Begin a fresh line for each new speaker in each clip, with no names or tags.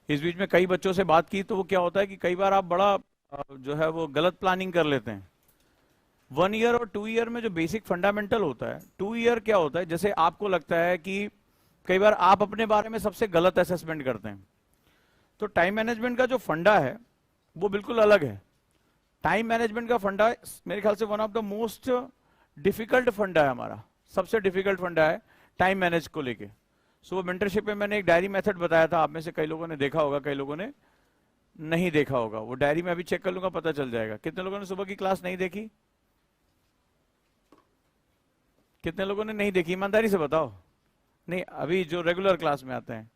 इस बीच में कई बच्चों से बात की तो वो क्या होता है कि कई बार आप बड़ा जो है वो गलत प्लानिंग कर लेते हैं। 1 ईयर और 2 ईयर में जो बेसिक फंडामेंटल होता है, 2 ईयर क्या होता है, जैसे आपको लगता है कि कई बार आप अपने बारे में सबसे गलत असेसमेंट करते हैं, तो टाइम मैनेजमेंट का जो फंडा है वो बिल्कुल अलग है। टाइम मैनेजमेंट का फंडा मेरे ख्याल से one of the most difficult फंडा है हमारा, सबसे डिफिकल्ट फंडा है टाइम मैनेज को लेके। सो मेंटरशिप में मैंने एक डायरी मेथड बताया था, आप में से कई लोगों ने देखा होगा, कई लोगों ने नहीं देखा होगा। वो डायरी में अभी चेक कर लूंगा, पता चल जाएगा। कितने लोगों ने सुबह की क्लास नहीं देखी? कितने लोगों ने नहीं देखी, ईमानदारी से बताओ। नहीं, अभी जो रेगुलर क्लास में आते हैं।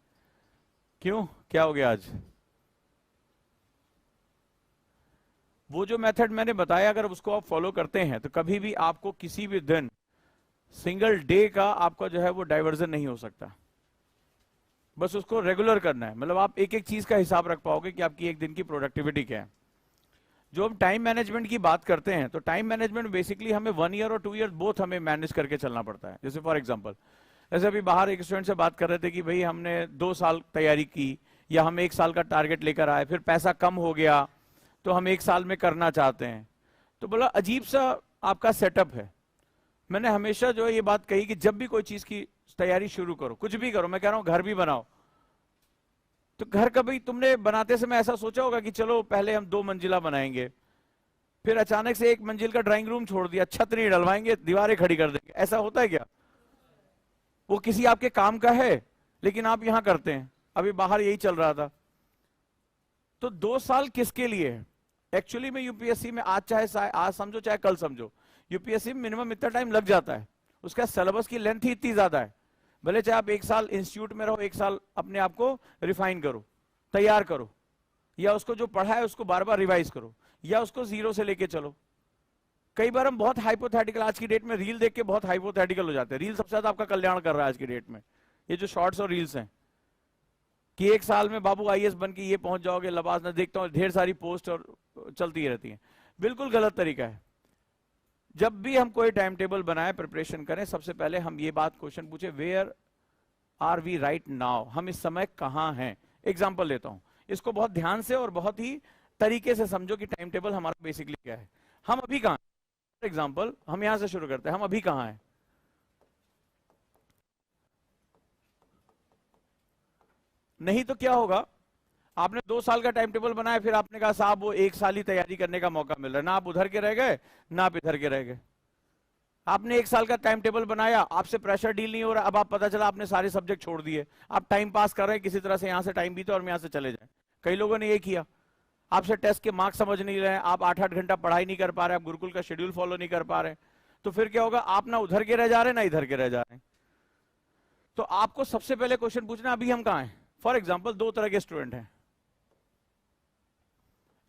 क्यों, क्या हो गया आज? वो जो मेथड मैंने बताया, अगर उसको आप फॉलो करते हैं तो कभी भी आपको किसी भी दिन सिंगल डे का आपका जो है वो डाइवर्जन नहीं हो सकता। बस उसको रेगुलर करना है, मतलब आप एक एक चीज का हिसाब रख पाओगे कि आपकी एक दिन की प्रोडक्टिविटी क्या है। जो हम टाइम मैनेजमेंट की बात करते हैं, तो टाइम मैनेजमेंट बेसिकली हमें 1 ईयर और 2 ईयर बोथ हमें मैनेज करके चलना पड़ता है। जैसे फॉर एग्जांपल, जैसे अभी बाहर एक स्टूडेंट से बात कर रहे थे कि भाई हमने 2 साल तैयारी की, या हम 1 साल का टारगेट लेकर आए, फिर पैसा कम हो गया तो हम 1 साल में करना चाहते हैं। तो बोला अजीब सा आपका सेटअप है। मैंने हमेशा जो है ये बात कही कि जब भी कोई चीज की तैयारी शुरू करो, कुछ भी करो, मैं कह रहा हूं घर भी बनाओ, तो घर कभी तुमने बनाते समय ऐसा सोचा होगा कि चलो पहले हम 2 मंजिला बनाएंगे, फिर अचानक से 1 मंजिल का ड्राइंग रूम छोड़ दिया, छत नहीं डलवाएंगे, दीवारें खड़ी कर देंगे, ऐसा होता है क्या? वो किसी आपके काम का है लेकिन आप यहां करते हैं। अभी बाहर यही चल रहा था। तो 2 साल किसके लिए है? एक्चुअली में यूपीएससी में आज चाहे आज समझो चाहे कल समझो, यूपीएससी में मिनिमम इतना टाइम लग जाता है। उसका सिलेबस की लेंथ ही इतनी ज्यादा है। भले चाहे आप 1 साल इंस्टीट्यूट में रहो, 1 साल अपने आप को रिफाइन करो, तैयार करो, या उसको जो पढ़ा है उसको बार बार रिवाइज करो, या उसको जीरो से लेके चलो। कई बार हम बहुत हाइपोथेटिकल, आज की डेट में रील देख के बहुत हाइपोथेटिकल हो जाते हैं। रील सबसे ज्यादा आपका कल्याण कर रहा है आज की डेट में, ये जो शॉर्ट्स और रील्स हैं, कि 1 साल में बाबू आईएएस बन के ये पहुंच जाओगे, लबास न देखता हूं ढेर सारी पोस्ट और चलती रहती है। बिल्कुल गलत तरीका है। जब भी हम कोई टाइम टेबल बनाए, प्रिपरेशन करें, सबसे पहले हम ये बात क्वेश्चन पूछे, where are we right now, हम इस समय कहां हैं। एग्जाम्पल लेता हूं, इसको बहुत ध्यान से और बहुत ही तरीके से समझो कि टाइम टेबल हमारा बेसिकली क्या है। हम अभी कहां, फॉर एग्जाम्पल हम यहां से शुरू करते हैं, हम अभी कहां हैं? नहीं तो क्या होगा, आपने 2 साल का टाइम टेबल बनाया, फिर आपने कहा साहब वो 1 साल ही तैयारी करने का मौका मिल रहा है, ना आप उधर के रह गए ना आप इधर के रह गए। आपने 1 साल का टाइम टेबल बनाया, आपसे प्रेशर डील नहीं हो रहा, अब आप पता चला आपने सारे सब्जेक्ट छोड़ दिए, आप टाइम पास कर रहे हैं किसी तरह से, यहां से टाइम बीते और हम यहां से चले जाए। कई लोगों ने ये किया, आपसे टेस्ट के मार्क्स समझ नहीं रहे, आप 8-8 घंटा पढ़ाई नहीं कर पा रहे, आप गुरुकुल का शेड्यूल फॉलो नहीं कर पा रहे, तो फिर क्या होगा, आप ना उधर के रह जा रहे ना इधर के रह जा रहे हैं। तो आपको सबसे पहले क्वेश्चन पूछना, अभी हम कहां हैं। फॉर एग्जाम्पल 2 तरह के स्टूडेंट हैं।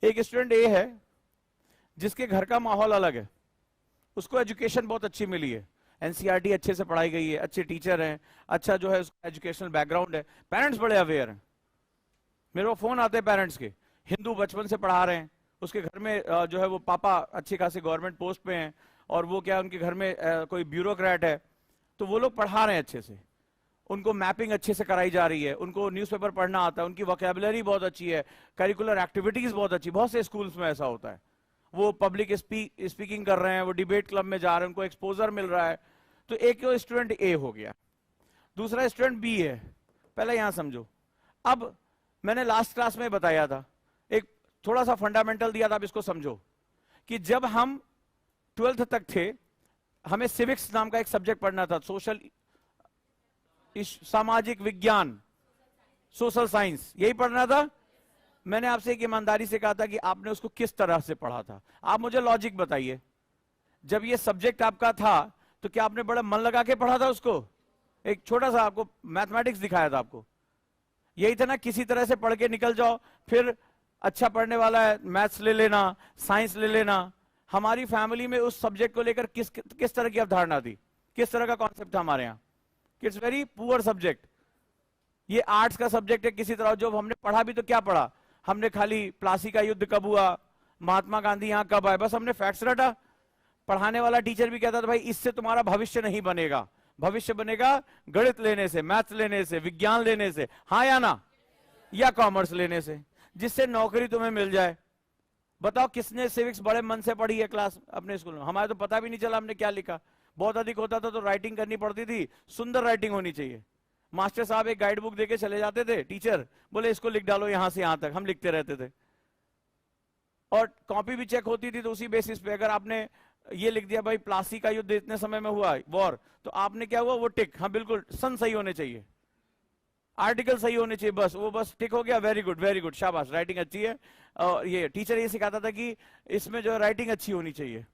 एक स्टूडेंट ए है जिसके घर का माहौल अलग है, उसको एजुकेशन बहुत अच्छी मिली है, एनसीईआरटी अच्छे से पढ़ाई गई है, अच्छे टीचर हैं, अच्छा जो है उसका एजुकेशनल बैकग्राउंड है, पेरेंट्स बड़े अवेयर हैं। मेरे को फोन आते हैं पेरेंट्स के, हिंदू बचपन से पढ़ा रहे हैं, उसके घर में जो है वो पापा अच्छी खासी गवर्नमेंट पोस्ट पे हैं, और वो क्या उनके घर में कोई ब्यूरोक्रेट है, तो वो लोग पढ़ा रहे हैं अच्छे से, उनको मैपिंग अच्छे से कराई जा रही है, उनको न्यूज़पेपर पढ़ना आता है, उनकी वोकैबुलरी बहुत अच्छी है, करिकुलर एक्टिविटीज बहुत अच्छी, बहुत से स्कूल्स में ऐसा होता है। वो पब्लिक स्पीकिंग कर रहे हैं, वो डिबेट क्लब में जा रहे हैं, उनको एक्सपोजर मिल रहा है। तो एक स्टूडेंट ए हो गया, दूसरा स्टूडेंट बी है। पहले यहां समझो, अब मैंने लास्ट क्लास में बताया था, एक थोड़ा सा फंडामेंटल दिया था, अब इसको समझो कि जब हम 12th तक थे, हमें सिविक्स नाम का एक सब्जेक्ट पढ़ना था, सोशल सामाजिक विज्ञान, सोशल साइंस, यही पढ़ना था। मैंने आपसे एक ईमानदारी से कहा था कि आपने उसको किस तरह से पढ़ा था, आप मुझे लॉजिक बताइए। जब ये सब्जेक्ट आपका था तो क्या आपने बड़ा मन लगा के पढ़ा था उसको? एक छोटा सा आपको मैथमेटिक्स दिखाया था आपको, यही था ना, किसी तरह से पढ़ के निकल जाओ, फिर अच्छा पढ़ने वाला है मैथ्स ले लेना, साइंस ले लेना। हमारी फैमिली में उस सब्जेक्ट को लेकर किस तरह की अवधारणा थी, किस तरह का कॉन्सेप्ट था हमारे यहाँ? इट्स वेरी पुअर सब्जेक्ट, ये आर्ट्स का सब्जेक्ट है किसी तरह। जो हमने पढ़ा भी तो क्या पढ़ा, हमने खाली प्लासी का युद्ध कब हुआ, महात्मा गांधी यहां कब आए, बस हमने फैक्ट्स रटा। पढ़ाने वाला टीचर भी कहता था भाई इससे तुम्हारा भविष्य नहीं बनेगा, भविष्य बनेगा गणित लेने से, मैथ्स लेने से, विज्ञान लेने से, हाँ या ना? या कॉमर्स लेने से, जिससे नौकरी तुम्हें मिल जाए। बताओ किसने सिविक्स बड़े मन से पढ़ी है क्लास अपने स्कूल में? हमारे तो पता भी नहीं चला हमने क्या लिखा। बहुत अधिक होता था तो राइटिंग करनी पड़ती थी, सुंदर राइटिंग होनी चाहिए। मास्टर साहब एक गाइड बुक देके चले जाते थे, टीचर बोले इसको लिख डालो यहां से यहां तक, हम लिखते रहते थे। और कॉपी भी चेक होती थी तो उसी बेसिस पे अगर आपने ये लिख दिया भाई प्लासी का युद्ध इतने समय में हुआ वॉर, तो आपने क्या हुआ वो टिक, हाँ बिल्कुल सन सही होने चाहिए, आर्टिकल सही होने चाहिए, बस वो बस टिक हो गया, वेरी गुड शाबाश, राइटिंग अच्छी है। और ये टीचर ये सिखाता था कि इसमें जो राइटिंग अच्छी होनी चाहिए,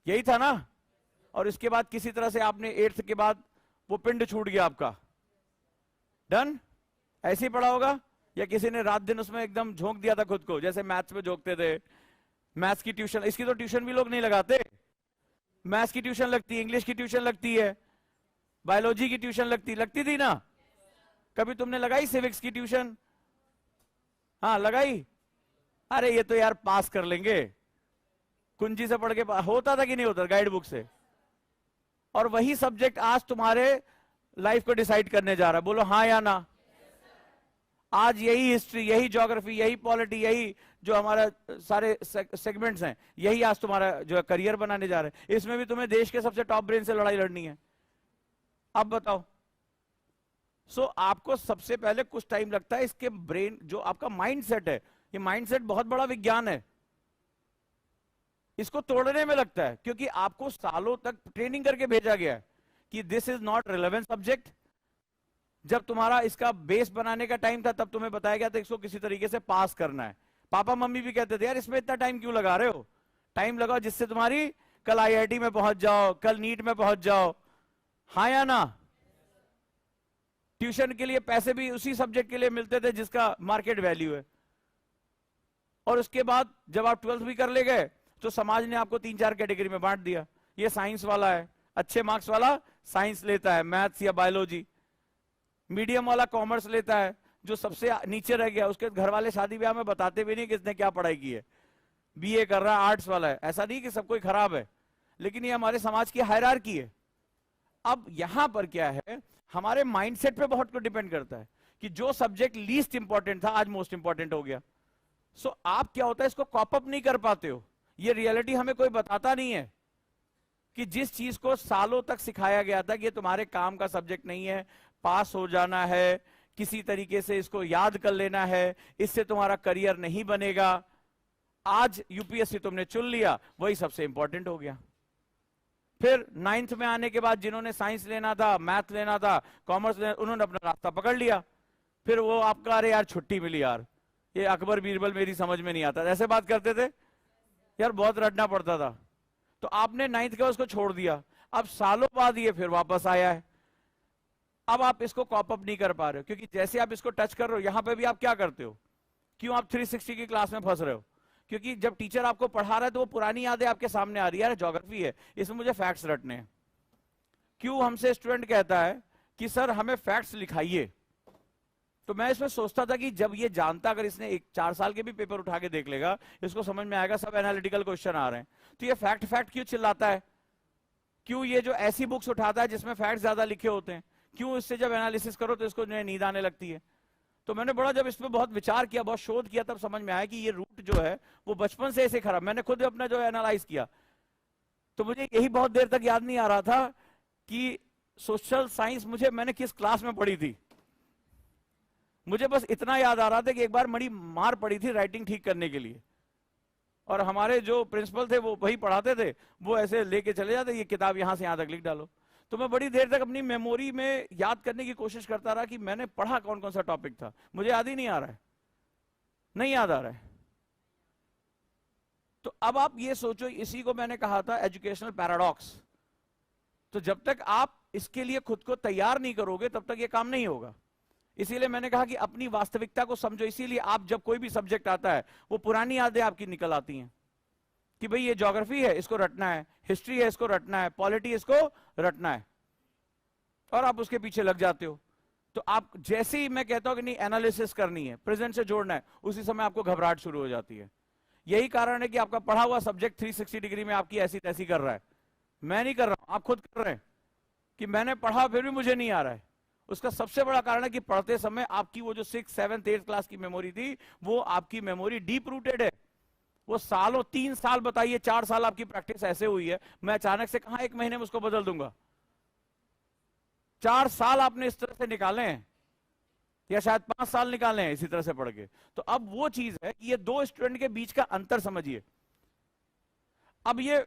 यही था ना। और इसके बाद किसी तरह से आपने 8th के बाद वो पिंड छूट गया आपका, डन, ऐसे ही पढ़ा होगा। या किसी ने रात दिन उसमें एकदम झोंक दिया था खुद को, जैसे मैथ्स में झोंकते थे। मैथ्स की ट्यूशन, इसकी तो ट्यूशन भी लोग नहीं लगाते। मैथ्स की ट्यूशन लगती है, इंग्लिश की ट्यूशन लगती है, बायोलॉजी की ट्यूशन लगती थी ना। कभी तुमने लगाई सिविक्स की ट्यूशन? हाँ लगाई। अरे ये तो यार पास कर लेंगे, कुंजी से पढ़ के होता था कि नहीं होता गाइड बुक से। और वही सब्जेक्ट आज तुम्हारे लाइफ को डिसाइड करने जा रहा है, बोलो हाँ या ना। आज यही हिस्ट्री, यही ज्योग्राफी, यही पॉलिटी, यही जो हमारा सारे सेगमेंट्स हैं, यही आज तुम्हारा जो करियर बनाने जा रहे हैं। इसमें भी तुम्हें देश के सबसे टॉप ब्रेन से लड़ाई लड़नी है। अब बताओ, आपको सबसे पहले कुछ टाइम लगता है इसके ब्रेन, जो आपका माइंडसेट है, ये माइंडसेट बहुत बड़ा विज्ञान है, इसको तोड़ने में लगता है, क्योंकि आपको सालों तक ट्रेनिंग करके भेजा गया है कि this is not relevant subject. जब तुम्हारा इसका बेस बनाने का टाइम था तब तुम्हें बताया गया था इसको किसी तरीके से पास करना है। पापा मम्मी भी कहते थे यार इसमें इतना टाइम क्यों लगा रहे हो, टाइम लगाओ जिससे तुम्हारी कल आईआईटी में पहुंच जाओ, कल नीट में पहुंच जाओ, हाँ या ना। ट्यूशन के लिए पैसे भी उसी सब्जेक्ट के लिए मिलते थे जिसका मार्केट वैल्यू है। और उसके बाद जब आप 12th भी कर ले गए तो समाज ने आपको 3-4 कैटेगरी में बांट दिया। ये साइंस वाला है, अच्छे मार्क्स वाला साइंस लेता है, मैथ्स या बायोलॉजी। मीडियम वाला कॉमर्स लेता है, जो सबसे नीचे रह गया उसके घर वाले शादी ब्याह में बताते भी नहीं किसने क्या पढ़ाई की है, बीए कर रहा है, आर्ट्स वाला है। ऐसा नहीं कि सब कोई खराब है, लेकिन ये हमारे समाज की हायरार्की है। अब यहां पर क्या है, हमारे माइंडसेट पे बहुत कुछ डिपेंड करता है कि जो सब्जेक्ट लीस्ट इंपॉर्टेंट था आज मोस्ट इंपॉर्टेंट हो गया। आप क्या होता है इसको कॉप अप नहीं कर पाते हो। ये रियलिटी हमें कोई बताता नहीं है कि जिस चीज को सालों तक सिखाया गया था कि ये तुम्हारे काम का सब्जेक्ट नहीं है, पास हो जाना है, किसी तरीके से इसको याद कर लेना है, इससे तुम्हारा करियर नहीं बनेगा। आज यूपीएससी तुमने चुन लिया, वही सबसे इंपॉर्टेंट हो गया। फिर 9th में आने के बाद जिन्होंने साइंस लेना था, मैथ लेना था, कॉमर्स लेना, उन्होंने अपना रास्ता पकड़ लिया। फिर वो आपका अरे यार छुट्टी मिली यार, ये अकबर बीरबल मेरी समझ में नहीं आता, ऐसे बात करते थे यार, बहुत रटना पड़ता था। तो आपने 9th का उसको छोड़ दिया। अब सालों बाद ये फिर वापस आया है। अब आप इसको कॉप अप नहीं कर पा रहे हो, क्योंकि जैसे आप इसको टच कर रहे हो, यहां पे भी आप क्या करते हो, क्यों आप 360 की क्लास में फंस रहे हो? क्योंकि जब टीचर आपको पढ़ा रहा है तो वो पुरानी यादें आपके सामने आ रही है, यार ज्योग्राफी है, इसमें मुझे फैक्ट्स रटने हैं। क्यों हमसे स्टूडेंट कहता है कि सर हमें फैक्ट्स लिखाइए, तो मैं इसमें सोचता था कि जब ये जानता, अगर इसने 4 साल के भी पेपर उठा के देख लेगा, इसको समझ में आएगा सब एनालिटिकल क्वेश्चन आ रहे हैं, तो ये फैक्ट क्यों चिल्लाता है? क्यों ये जो ऐसी बुक्स उठाता है जिसमें फैक्ट ज्यादा लिखे होते हैं, क्यों इससे जब एनालिसिस करो तो इसको नींद आने लगती है? तो मैंने बड़ा जब इस पर बहुत विचार किया, बहुत शोध किया, तब समझ में आया कि ये रूट जो है वो बचपन से ऐसे खराब। मैंने खुद अपना जो एनालाइज किया तो मुझे यही बहुत देर तक याद नहीं आ रहा था कि सोशल साइंस मैंने किस क्लास में पढ़ी थी। मुझे बस इतना याद आ रहा था कि एक बार बड़ी मार पड़ी थी राइटिंग ठीक करने के लिए, और हमारे जो प्रिंसिपल थे वो वही पढ़ाते थे, वो ऐसे लेके चले जाते, ये किताब यहां से यहां तक लिख डालो। तो मैं बड़ी देर तक अपनी मेमोरी में याद करने की कोशिश करता रहा कि मैंने पढ़ा कौन कौन सा टॉपिक था, मुझे याद ही नहीं आ रहा है, नहीं याद आ रहा है। तो अब आप ये सोचो, इसी को मैंने कहा था एजुकेशनल पैराडॉक्स। तो जब तक आप इसके लिए खुद को तैयार नहीं करोगे तब तक ये काम नहीं होगा। इसीलिए मैंने कहा कि अपनी वास्तविकता को समझो। इसीलिए आप जब कोई भी सब्जेक्ट आता है वो पुरानी यादें आपकी निकल आती हैं कि भाई ये ज्योग्राफी है इसको रटना है, हिस्ट्री है इसको रटना है, पॉलिटी इसको रटना है, और आप उसके पीछे लग जाते हो। तो आप जैसे ही मैं कहता हूं कि नहीं एनालिसिस करनी है, प्रेजेंट से जोड़ना है, उसी समय आपको घबराहट शुरू हो जाती है। यही कारण है कि आपका पढ़ा हुआ सब्जेक्ट 360 डिग्री में आपकी ऐसी तैसी कर रहा है। मैं नहीं कर रहा हूं, आप खुद कर रहे हैं कि मैंने पढ़ा फिर भी मुझे नहीं आ रहा है, उसका सबसे बड़ा कारण है कि पढ़ते समय आपकी वो जो 6th 7th 8th क्लास की मेमोरी थी, वो आपकी मेमोरी डीप रूटेड है। वो सालों, 3 साल बताइए, 4 साल आपकी प्रैक्टिस ऐसे हुई है, मैं अचानक से कहां 1 महीने में उसको बदल दूंगा। 4 साल आपने इस तरह से निकाले हैं, या शायद 5 साल निकाले हैं इसी तरह से पढ़ के। तो अब वो चीज है कि ये दो स्टूडेंट के बीच का अंतर समझिए। अब ये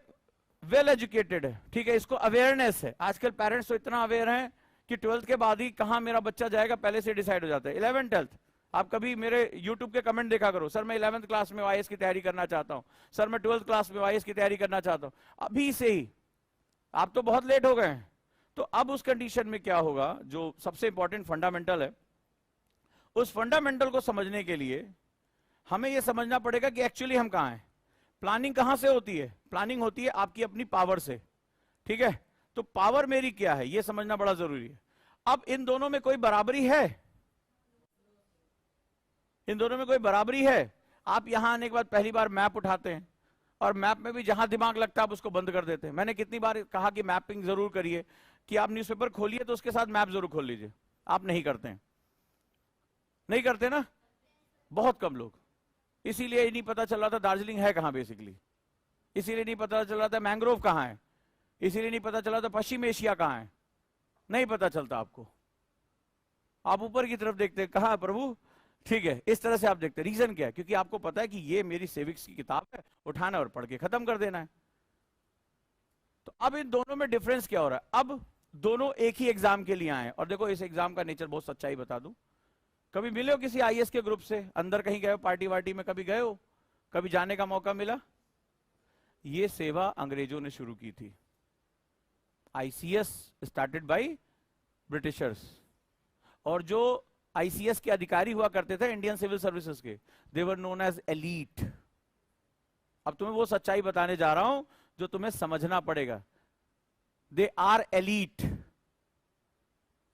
वेल एजुकेटेड है, ठीक है, इसको अवेयरनेस है। आजकल पेरेंट्स तो इतना अवेयर हैं कि 12th के बाद ही कहां मेरा बच्चा जाएगा पहले से डिसाइड हो जाता है। 11th 12th, आप कभी मेरे YouTube के कमेंट देखा करो, सर मैं 11th क्लास में आईएएस की तैयारी करना चाहता हूं, सर मैं 12th क्लास में आईएएस की तैयारी करना चाहता हूं। अभी से ही आप तो बहुत लेट हो गए हैं। तो अब उस कंडीशन में क्या होगा, जो सबसे इंपॉर्टेंट फंडामेंटल है, उस फंडामेंटल को समझने के लिए हमें यह समझना पड़ेगा कि एक्चुअली हम कहां हैं। प्लानिंग कहां से होती है? प्लानिंग होती है आपकी अपनी पावर से, ठीक है। तो पावर मेरी क्या है, यह समझना बड़ा जरूरी है। अब इन दोनों में कोई बराबरी है? इन दोनों में कोई बराबरी है? आप यहां आने के बाद पहली बार मैप उठाते हैं, और मैप में भी जहां दिमाग लगता है आप उसको बंद कर देते हैं। मैंने कितनी बार कहा कि मैपिंग जरूर करिए, कि आप न्यूज़पेपर खोलिए तो उसके साथ मैप जरूर खोल लीजिए। आप नहीं करते हैं, नहीं करते ना, बहुत कम लोग। इसीलिए ये नहीं पता चल रहा था दार्जिलिंग है कहां बेसिकली, इसीलिए नहीं पता चल रहा था मैंग्रोव कहां है, इसीलिए नहीं पता चला था पश्चिम एशिया कहां है, नहीं पता चलता आपको। आप ऊपर की तरफ देखते हैं, कहां है प्रभु, ठीक है, इस तरह से आप देखते हैं। रीजन क्या है? क्योंकि आपको पता है कि ये मेरी सिविक्स की किताब है, उठाना और पढ़ के खत्म कर देना है। तो अब इन दोनों में डिफरेंस क्या हो रहा है? अब दोनों एक ही एग्जाम के लिए आए, और देखो इस एग्जाम का नेचर बहुत सच्चाई बता दूं, कभी मिले हो किसी आईएएस के ग्रुप से, अंदर कहीं गए हो, पार्टी वार्टी में कभी गए हो, कभी जाने का मौका मिला? ये सेवा अंग्रेजों ने शुरू की थी। आईसीएस स्टार्टेड बाय ब्रिटिशर्स, और जो आईसीएस के अधिकारी हुआ करते थे इंडियन सिविल सर्विसेज के, दे वर नोन एज एलीट। अब तुम्हें वो सच्चाई बताने जा रहा हूं जो तुम्हें समझना पड़ेगा। They are elite.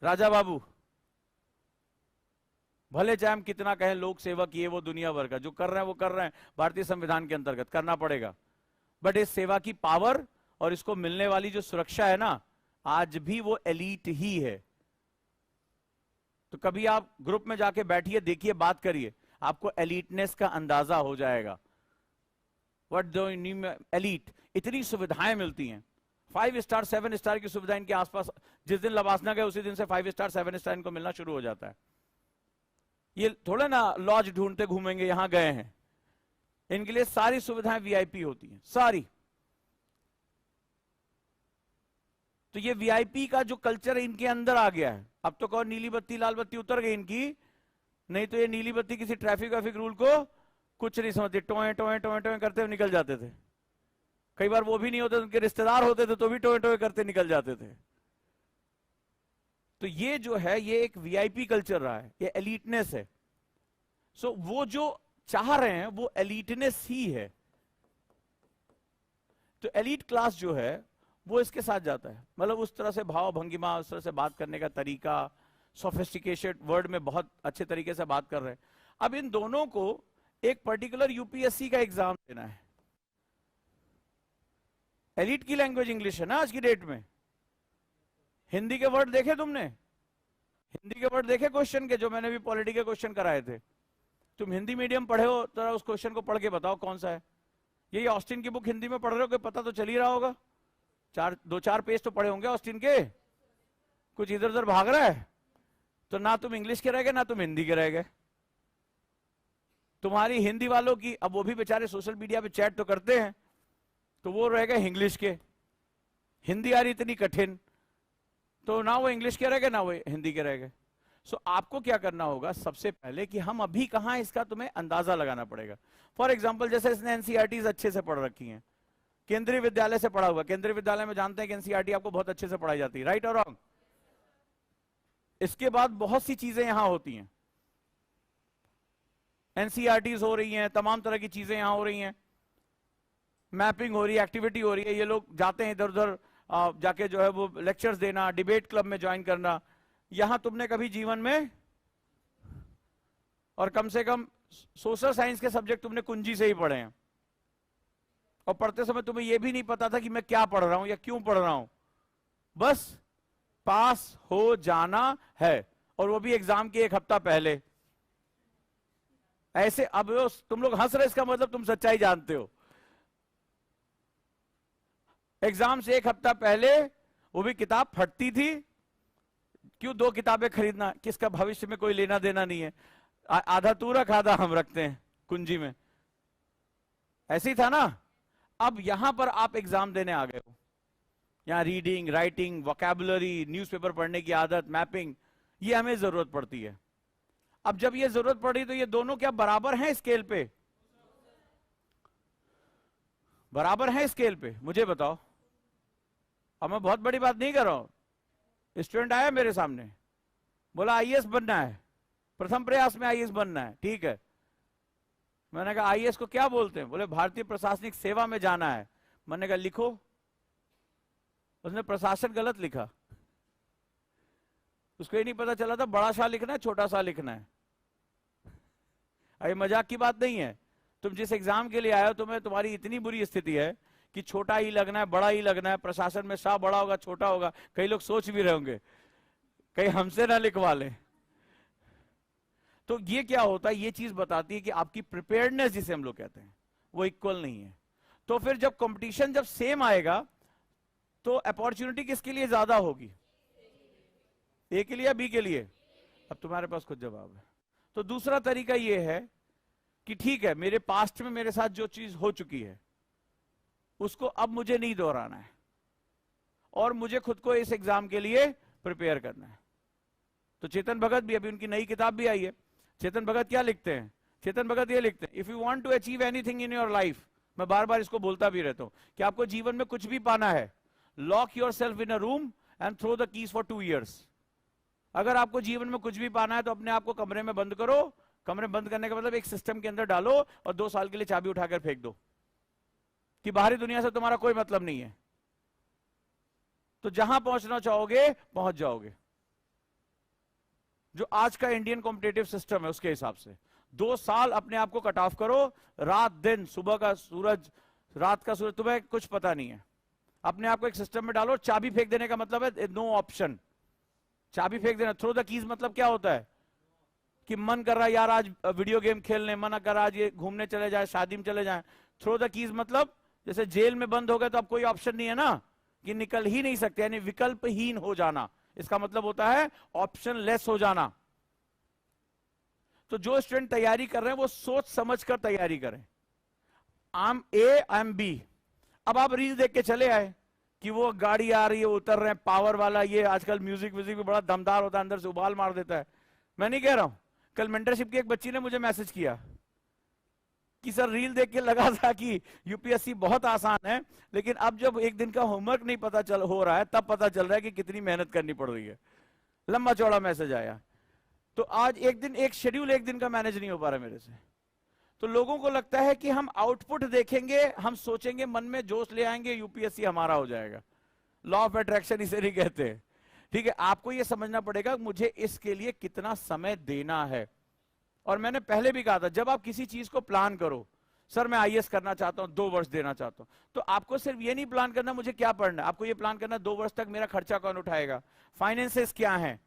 Raja Babu, भले चाहे हम कितना कहें लोक सेवा किए, वो दुनिया भर का जो कर रहे हैं वो कर रहे हैं, भारतीय संविधान के अंतर्गत करना पड़ेगा। बट इस सेवा की पावर और इसको मिलने वाली जो सुरक्षा है ना, आज भी वो एलीट ही है। तो कभी आप ग्रुप में जाके बैठिए, देखिए, बात करिए, आपको एलीटनेस का अंदाजा हो जाएगा। What do you mean elite? इतनी सुविधाएं मिलती हैं, 5 स्टार 7 स्टार की सुविधा इनके आसपास। जिस दिन लवासना गए उसी दिन से 5 स्टार 7 स्टार इनको मिलना शुरू हो जाता है। ये थोड़ा ना लॉज ढूंढते घूमेंगे, यहां गए हैं, इनके लिए सारी सुविधाएं वीआईपी होती हैं, सारी। तो ये वीआईपी का जो कल्चर इनके अंदर आ गया है। अब तो कहो नीली बत्ती लाल बत्ती उतर गई इनकी, नहीं तो ये नीली बत्ती किसी ट्रैफिक वैफिक रूल को कुछ नहीं समझते, टोए टोए टोए टोए करते हुए निकल जाते थे। कई बार वो भी नहीं होते, उनके रिश्तेदार होते थे तो भी टोए टोए करते निकल जाते थे। तो ये जो है, ये एक वीआईपी कल्चर रहा है, ये एलीटनेस है। सो वो जो चाह रहे हैं वो एलीटनेस ही है। तो एलीट क्लास जो है वो इसके साथ जाता है, मतलब उस तरह से भाव भंगिमा, उस तरह से बात करने का तरीका, सोफिस्टिकेटेड वर्ड में बहुत अच्छे तरीके से बात कर रहे हैं। अब इन दोनों को एक पर्टिकुलर यूपीएससी का एग्जाम देना है। एलीट की लैंग्वेज इंग्लिश है ना आज की डेट में। हिंदी के वर्ड देखे तुमने? हिंदी के वर्ड देखे क्वेश्चन के, जो मैंने भी पॉलिटी के क्वेश्चन कराए थे? तुम हिंदी मीडियम पढ़े हो तो उस क्वेश्चन को पढ़ के बताओ कौन सा है। ये ऑस्टिन की बुक हिंदी में पढ़ रहे हो कि पता तो चल ही रहा होगा, 2-4 पेज तो पढ़े होंगे ऑस्टिन के, कुछ इधर उधर भाग रहा है। तो ना तुम इंग्लिश के रह गए ना तुम हिंदी के रह गए। तुम्हारी हिंदी वालों की, अब वो भी बेचारे सोशल मीडिया पे चैट तो करते हैं, तो वो रह गए इंग्लिश के। हिंदी आ रही इतनी कठिन, तो ना वो इंग्लिश के रह गए ना वो हिंदी के रह गए। सो आपको क्या करना होगा सबसे पहले कि हम अभी कहां, इसका तुम्हें अंदाजा लगाना पड़ेगा। फॉर एग्जाम्पल, जैसे इसने एनसीईआरटीज अच्छे से पढ़ रखी हैं, केंद्रीय विद्यालय से पढ़ा हुआ, केंद्रीय विद्यालय में जानते हैं कि एनसीईआरटी आपको बहुत अच्छे से पढ़ाई जाती है, राइट और रॉन्ग? इसके बाद बहुत सी चीजें यहां होती हैं, एनसीईआरटीज हो रही हैं, तमाम तरह की चीजें यहां हो रही हैं, मैपिंग हो रही है, एक्टिविटी हो रही है, ये लोग जाते हैं इधर उधर जाके जो है वो लेक्चर्स देना, डिबेट क्लब में ज्वाइन करना। यहां तुमने कभी जीवन में, और कम से कम सोशल साइंस के सब्जेक्ट तुमने कुंजी से ही पढ़े हैं, और पढ़ते समय तुम्हें यह भी नहीं पता था कि मैं क्या पढ़ रहा हूं या क्यों पढ़ रहा हूं, बस पास हो जाना है, और वो भी एग्जाम के एक हफ्ता पहले। ऐसे अब तुम लोग हंस रहे, इसका मतलब तुम सच्चाई जानते हो। एग्जाम से एक हफ्ता पहले वो भी किताब फटती थी। क्यों दो किताबें खरीदना, किसका भविष्य में कोई लेना देना नहीं है। आधा तू रख, आधा हम रखते हैं कुंजी में, ऐसे ही था ना। अब यहां पर आप एग्जाम देने आ गए हो, यहां रीडिंग, राइटिंग, वोकैबुलरी, न्यूज़पेपर पढ़ने की आदत, मैपिंग, ये हमें जरूरत पड़ती है। अब जब ये जरूरत पड़ी तो ये दोनों क्या बराबर हैं स्केल पे? बराबर हैं स्केल पे? मुझे बताओ। अब मैं बहुत बड़ी बात नहीं कर रहा हूं। स्टूडेंट आया मेरे सामने, बोला आईएएस बनना है, प्रथम प्रयास में आईएएस बनना है, ठीक है। मैंने कहा आईएएस को क्या बोलते हैं? बोले भारतीय प्रशासनिक सेवा में जाना है। मैंने कहा लिखो। उसने प्रशासन गलत लिखा, उसको ये नहीं पता चला था बड़ा सा लिखना है छोटा सा लिखना है। अरे मजाक की बात नहीं है। तुम जिस एग्जाम के लिए आए हो, तुम्हें तुम्हारी इतनी बुरी स्थिति है कि छोटा ही लगना है, बड़ा ही लगना है, प्रशासन में सा बड़ा होगा छोटा होगा। कई लोग सोच भी रहे होंगे कहीं हमसे ना लिखवा ले। तो ये क्या होता है, ये चीज बताती है कि आपकी प्रिपेयर्डनेस जिसे हम लोग कहते हैं वो इक्वल नहीं है। तो फिर जब कंपटीशन जब सेम आएगा तो अपॉर्चुनिटी किसके लिए ज्यादा होगी? ए के लिए या बी के लिए? अब तुम्हारे पास खुद जवाब है। तो दूसरा तरीका यह है कि ठीक है, मेरे पास्ट में मेरे साथ जो चीज हो चुकी है उसको अब मुझे नहीं दोहराना है, और मुझे खुद को इस एग्जाम के लिए प्रिपेयर करना है। तो चेतन भगत भी, अभी उनकी नई किताब भी आई है। चेतन भगत क्या लिखते हैं? चेतन भगत ये लिखते हैं, if you want to achieve anything in your life, मैं बार बार इसको बोलता भी रहता हूं कि आपको जीवन में कुछ भी पाना है, lock yourself in a room and throw the keys for 2 years। अगर आपको जीवन में कुछ भी पाना है तो अपने आप को कमरे में बंद करो। कमरे में बंद करने का मतलब एक सिस्टम के अंदर डालो और 2 साल के लिए चाबी उठाकर फेंक दो कि बाहरी दुनिया से तुम्हारा कोई मतलब नहीं है। तो जहां पहुंचना चाहोगे पहुंच जाओगे। जो आज का इंडियन कॉम्पिटेटिव सिस्टम है उसके हिसाब से 2 साल अपने आप को कट ऑफ करो। रात दिन, सुबह का सूरज, रात का सूरज, तुम्हें कुछ पता नहीं है। अपने आप को एक सिस्टम में डालो। चाबी फेंक देने का मतलब है नो ऑप्शन। चाबी फेंक देना। थ्रो द कीज मतलब क्या होता है कि मन कर रहा है यार आज वीडियो गेम खेलने, मन कर रहा है आज ये घूमने चले जाए, शादी में चले जाए। थ्रो द कीज मतलब जैसे जेल में बंद हो गए तो अब कोई ऑप्शन नहीं है ना, कि निकल ही नहीं सकते, यानी विकल्पहीन हो जाना। इसका मतलब होता है ऑप्शन लेस हो जाना। तो जो स्टूडेंट तैयारी कर रहे हैं वो सोच समझ कर तैयारी करें। I am A, I am B. अब आप रील देख के चले आए कि वो गाड़ी आ रही है, उतर रहे हैं, पावर वाला, ये आजकल म्यूजिक व्यूजिक भी बड़ा दमदार होता है, अंदर से उबाल मार देता है। मैं नहीं कह रहा हूं। कल मेंटरशिप की एक बच्ची ने मुझे मैसेज किया कि सर रील देख के लगा था कि यूपीएससी बहुत आसान है, लेकिन अब जब एक दिन का होमवर्क नहीं पता चल हो रहा है तब पता चल रहा है कि कितनी मेहनत करनी पड़ रही है। लंबा चौड़ा मैसेज आया। तो आज एक दिन, एक शेड्यूल एक दिन का मैनेज नहीं हो पा रहा मेरे से। तो लोगों को लगता है कि हम आउटपुट देखेंगे, हम सोचेंगे, मन में जोश ले आएंगे, यूपीएससी हमारा हो जाएगा। लॉ ऑफ अट्रैक्शन इसे नहीं कहते। ठीक है, आपको यह समझना पड़ेगा मुझे इसके लिए कितना समय देना है। और मैंने पहले भी कहा था, जब आप किसी चीज को प्लान करो, सर मैं आईएएस करना चाहता हूं, 2 वर्ष देना चाहता हूं, तो आपको सिर्फ ये नहीं प्लान करना मुझे क्या पढ़ना है, आपको ये प्लान करना 2 वर्ष तक मेरा खर्चा कौन उठाएगा, फाइनेंसेस क्या है,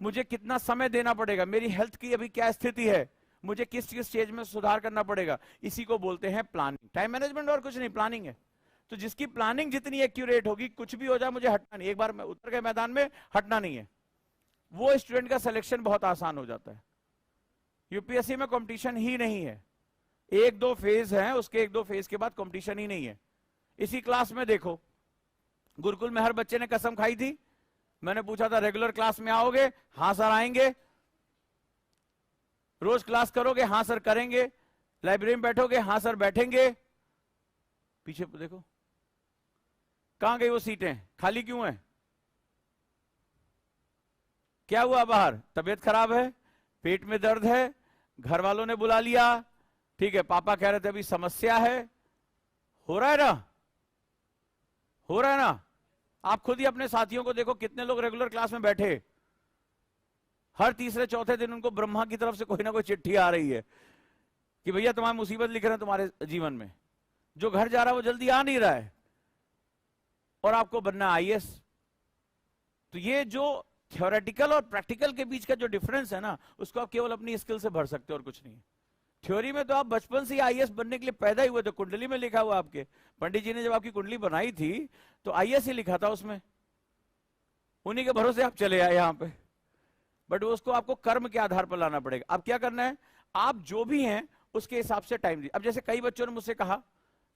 मुझे कितना समय देना पड़ेगा, मेरी हेल्थ की अभी क्या स्थिति है, मुझे किस किस स्टेज में सुधार करना पड़ेगा। इसी को बोलते हैं प्लानिंग। टाइम मैनेजमेंट और कुछ नहीं, प्लानिंग है। तो जिसकी प्लानिंग जितनी एक्यूरेट होगी, कुछ भी हो जाए मुझे हटना नहीं, एक बार मैं उतर गए मैदान में हटना नहीं है, वो स्टूडेंट का सिलेक्शन बहुत आसान हो जाता है। यूपीएससी में कंपटीशन ही नहीं है। 1-2 फेज हैं, उसके 1-2 फेज के बाद कंपटीशन ही नहीं है। इसी क्लास में देखो, गुरुकुल में हर बच्चे ने कसम खाई थी। मैंने पूछा था रेगुलर क्लास में आओगे? हां सर आएंगे। रोज क्लास करोगे? हां सर करेंगे। लाइब्रेरी में बैठोगे? हां सर बैठेंगे। पीछे देखो कहां गई वो सीटें, खाली क्यों है? क्या हुआ बाहर? तबीयत खराब है, पेट में दर्द है, घर वालों ने बुला लिया, ठीक है, पापा कह रहे थे अभी समस्या है। हो रहा है ना? हो रहा है ना? आप खुद ही अपने साथियों को देखो, कितने लोग रेगुलर क्लास में बैठे, हर तीसरे चौथे दिन उनको ब्रह्मा की तरफ से कोई ना कोई चिट्ठी आ रही है कि भैया तुम्हारी मुसीबत लिख रहे हैं तुम्हारे जीवन में। जो घर जा रहा है वो जल्दी आ नहीं रहा है, और आपको बनना आईएएस, तो ये जो थ्योरेटिकल और प्रैक्टिकल के बीच का जो डिफरेंस है ना, उसको आप केवल अपनी स्किल से भर सकते हो और कुछ नहीं। थ्योरी में तो आप बचपन से ही आईएएस बनने के लिए पैदा ही हुए थे, कुंडली में लिखा हुआ आपके, पंडित जी ने जब आपकी कुंडली बनाई थी तो आईएएस ही लिखा था उसमें, उन्हीं के भरोसे आप चले आए यहां पे। बट उसको आपको कर्म के आधार पर लाना पड़ेगा। अब क्या करना है, आप जो भी हैं उसके हिसाब से टाइम दीजिए। अब जैसे कई बच्चों ने मुझसे कहा,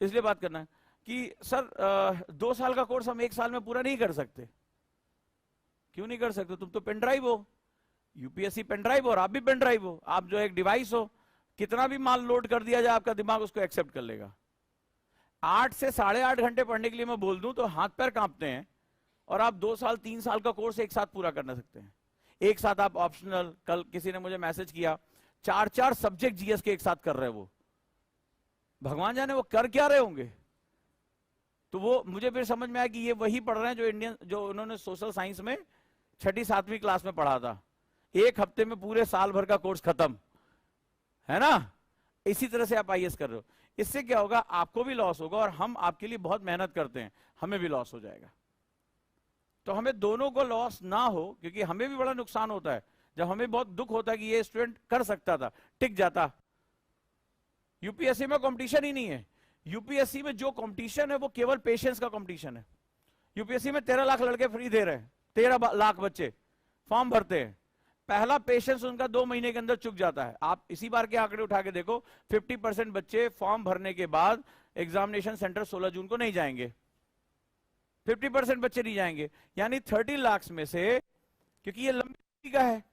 इसलिए बात करना है कि सर 2 साल का कोर्स हम 1 साल में पूरा नहीं कर सकते। क्यों नहीं कर सकते? तुम तो पेन ड्राइव हो, यूपीएससी पेन ड्राइव हो और आप भी पेन ड्राइव हो, आप जो एक डिवाइस हो, कितना भी माल लोड कर दिया जाए आपका दिमाग उसको एक्सेप्ट कर लेगा। 8 से 8.5 घंटे पढ़ने के लिए मैं बोल दूं तो हाथ पैर कांपते हैं, और आप 2 साल 3 साल का कोर्स एक साथ पूरा कर सकते हैं। एक साथ आप ऑप्शनल, कल किसी ने मुझे मैसेज किया 4 सब्जेक्ट जीएस के एक साथ कर रहे हैं, वो भगवान जाने वो कर क्या रहे होंगे। तो वो मुझे फिर समझ में आया कि ये वही पढ़ रहे हैं जो उन्होंने सोशल साइंस में 6ठी 7वीं क्लास में पढ़ा था। 1 हफ्ते में पूरे साल भर का कोर्स खत्म, है ना। इसी तरह से आप आईएएस कर रहे हो। इससे क्या होगा, आपको भी लॉस होगा और हम आपके लिए बहुत मेहनत करते हैं, हमें भी लॉस हो जाएगा। तो हमें दोनों को लॉस ना हो, क्योंकि हमें भी बड़ा नुकसान होता है जब हमें बहुत दुख होता है कि ये स्टूडेंट कर सकता था, टिक जाता। यूपीएससी में कंपटीशन ही नहीं है। यूपीएससी में जो कंपटीशन है वो केवल पेशेंस का कंपटीशन है। यूपीएससी में 13 लाख लड़के फ्री दे रहे हैं, 13 लाख बच्चे फॉर्म भरते हैं। पहला पेशेंस उनका 2 महीने के अंदर चुक जाता है। आप इसी बार के आंकड़े उठा के देखो, 50% बच्चे फॉर्म भरने के बाद एग्जामिनेशन सेंटर 16 जून को नहीं जाएंगे। 50% बच्चे नहीं जाएंगे, यानी 30 लाख में से, क्योंकि ये लंबी दूरी का है,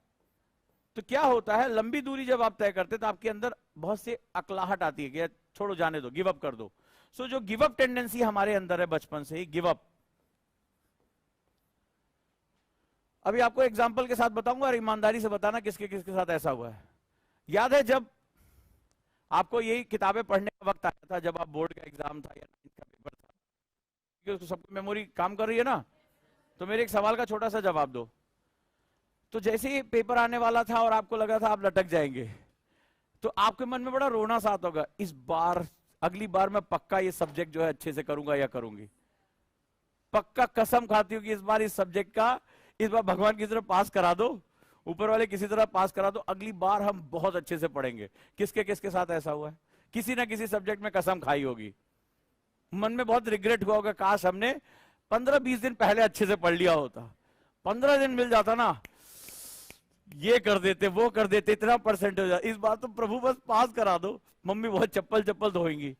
तो क्या होता है, लंबी दूरी जब आप तय करते तो आपके अंदर बहुत से अकलाहट आती है कि छोड़ो, जाने दो, गिव अप कर दो। सो जो गिव अप टेंडेंसी हमारे अंदर है बचपन से ही, गिव अप। अभी आपको एग्जांपल के साथ बताऊंगा और ईमानदारी से बताना किसके किसके साथ ऐसा हुआ है। याद है जब आपको यही किताबें पढ़ने का वक्त आया था, जब आप बोर्ड का एग्जाम था या 9th का पेपर था, क्योंकि सबकी मेमोरी काम कर रही है ना, तो मेरे एक सवाल का छोटा सा जवाब दो। तो जैसे ही पेपर आने वाला था और आपको लगा था आप लटक जाएंगे, तो आपके मन में बड़ा रोना सा आता होगा, इस बार, अगली बार मैं पक्का ये सब्जेक्ट जो है अच्छे से करूंगा या करूंगी। पक्का कसम खाती हूँ कि इस बार इस सब्जेक्ट का, इस बार भगवान की तरफ पास करा दो, ऊपर वाले किसी तरह पास करा दो, अगली बार हम बहुत अच्छे से पढ़ेंगे। किसके किसके साथ ऐसा हुआ है? किसी ना किसी सब्जेक्ट में कसम खाई होगी, मन में बहुत रिग्रेट हुआ होगा, काश हमने 15-20 दिन पहले अच्छे से पढ़ लिया होता, 15 दिन मिल जाता ना, ये कर देते, वो कर देते, इतना परसेंट हो जाता। इस बार तो प्रभु बस पास करा दो, मम्मी बहुत चप्पल चप्पल धोएंगी।